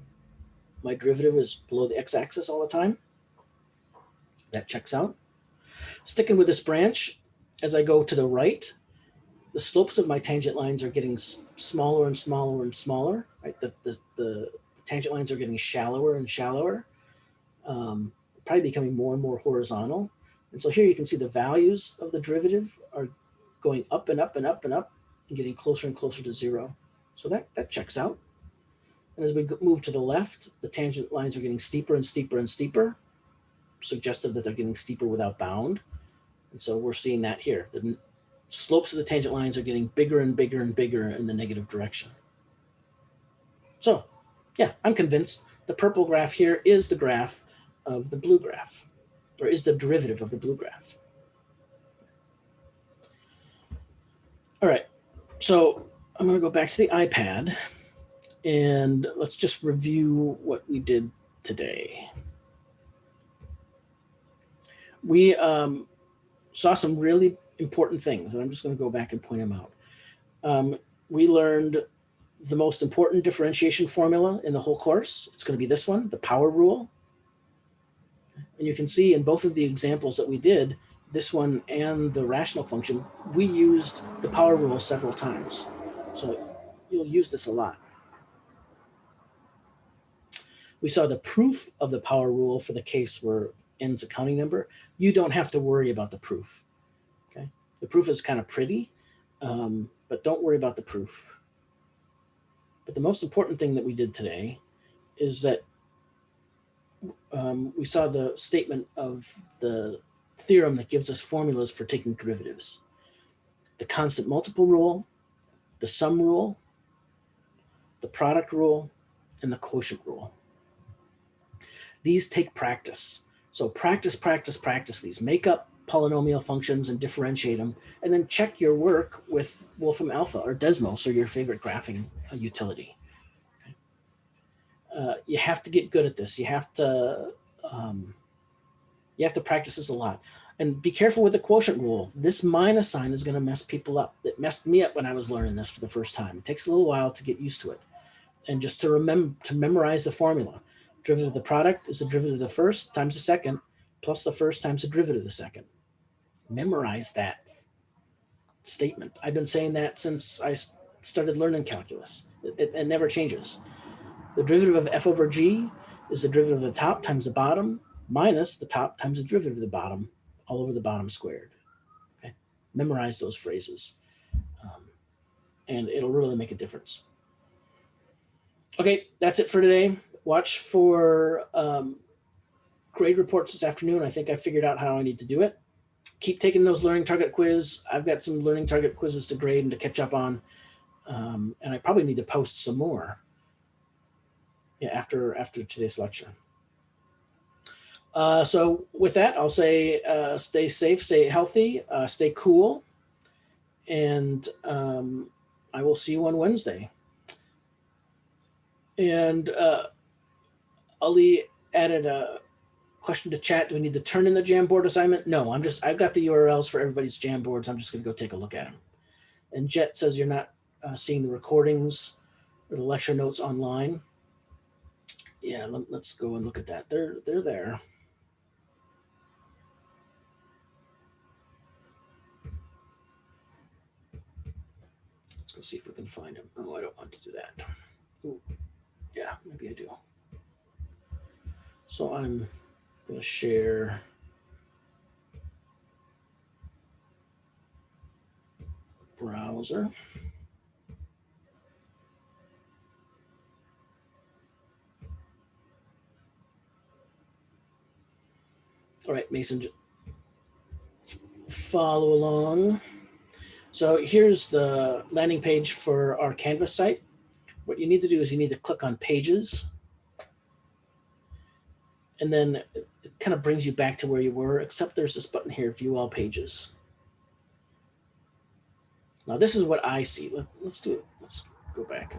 My derivative is below the x-axis all the time. That checks out. Sticking with this branch, as I go to the right, the slopes of my tangent lines are getting smaller and smaller and smaller. Right, the tangent lines are getting shallower and shallower, probably becoming more and more horizontal. And so here you can see the values of the derivative are going up and up and up and up and getting closer and closer to 0. So that checks out. And as we move to the left, the tangent lines are getting steeper and steeper and steeper, suggestive that they're getting steeper without bound. And so we're seeing that here. The slopes of the tangent lines are getting bigger and bigger and bigger in the negative direction. So yeah, I'm convinced the purple graph here is the graph of the blue graph, or is the derivative of the blue graph. All right, so I'm going to go back to the iPad and let's just review what we did today. We saw some really important things, and I'm just going to go back and point them out. We learned the most important differentiation formula in the whole course. It's going to be this one, the power rule. And you can see in both of the examples that we did, this one and the rational function, we used the power rule several times. So you'll use this a lot. We saw the proof of the power rule for the case where n's a counting number. You don't have to worry about the proof. Okay, the proof is kind of pretty, but don't worry about the proof. But the most important thing that we did today is that we saw the statement of the theorem that gives us formulas for taking derivatives. The constant multiple rule, the sum rule, the product rule, and the quotient rule. These take practice. So practice these. Make up polynomial functions and differentiate them, and then check your work with Wolfram Alpha or Desmos or your favorite graphing utility. You have to get good at this. You have to practice this a lot. And be careful with the quotient rule. This minus sign is going to mess people up. It messed me up when I was learning this for the first time. It takes a little while to get used to it. And just to memorize the formula. Derivative of the product is the derivative of the first times the second plus the first times the derivative of the second. Memorize that statement. I've been saying that since I started learning calculus. It never changes. The derivative of f over g is the derivative of the top times the bottom minus the top times the derivative of the bottom, all over the bottom squared. Okay? Memorize those phrases, and it'll really make a difference. Okay, that's it for today. Watch for grade reports this afternoon. I think I figured out how I need to do it. Keep taking those learning target quiz. I've got some learning target quizzes to grade and to catch up on, and I probably need to post some more. Yeah, after today's lecture. So with that, I'll say stay safe, stay healthy, stay cool, and I will see you on Wednesday. And Ali added a question to chat. Do we need to turn in the Jamboard assignment? No, I've got the URLs for everybody's Jamboards. I'm just going to go take a look at them. And Jet says you're not seeing the recordings or the lecture notes online. Yeah, let's go and look at that. They're there. Let's see if we can find him. Oh, I don't want to do that. Ooh, yeah, maybe I do. So I'm going to share browser. All right, Mason, follow along. So here's the landing page for our Canvas site. What you need to do is you need to click on Pages, and then it kind of brings you back to where you were, except there's this button here, View All Pages. Now this is what I see. Let's do it. Let's go back.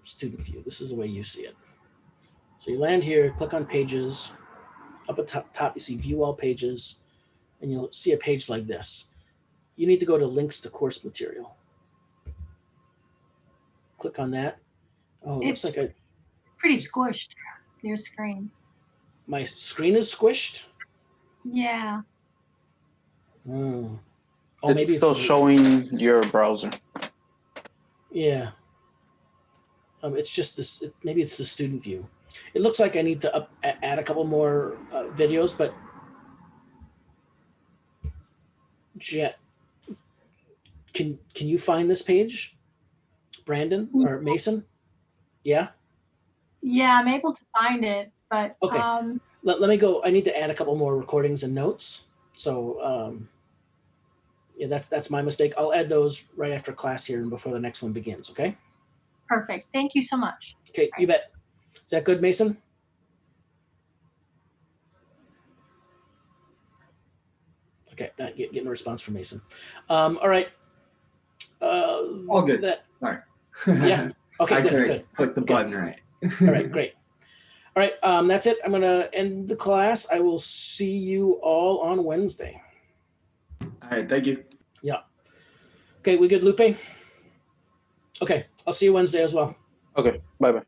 Student view. This is the way you see it. So you land here, click on Pages. Up at top, you see View All Pages, and you'll see a page like this. You need to go to Links to Course Material. Click on that. Oh, it looks like pretty squished, your screen. My screen is squished? Yeah. Oh, It's maybe still showing your browser. Yeah. It's just this. Maybe it's the student view. It looks like I need to add a couple more videos, but Jet, can you find this page, Brandon or Mason? Yeah. Yeah, I'm able to find it, but okay. Let me go. I need to add a couple more recordings and notes. So yeah, that's my mistake. I'll add those right after class here and before the next one begins. Okay. Perfect. Thank you so much. Okay, you bet. Is that good, Mason? Okay, not getting a response from Mason. All right. All good. Sorry. Yeah. Okay. I couldn't good. click the button right. All right. Great. All right. That's it. I'm gonna end the class. I will see you all on Wednesday. All right. Thank you. Yeah. Okay. We good, Lupe? Okay. I'll see you Wednesday as well. Okay. Bye-bye.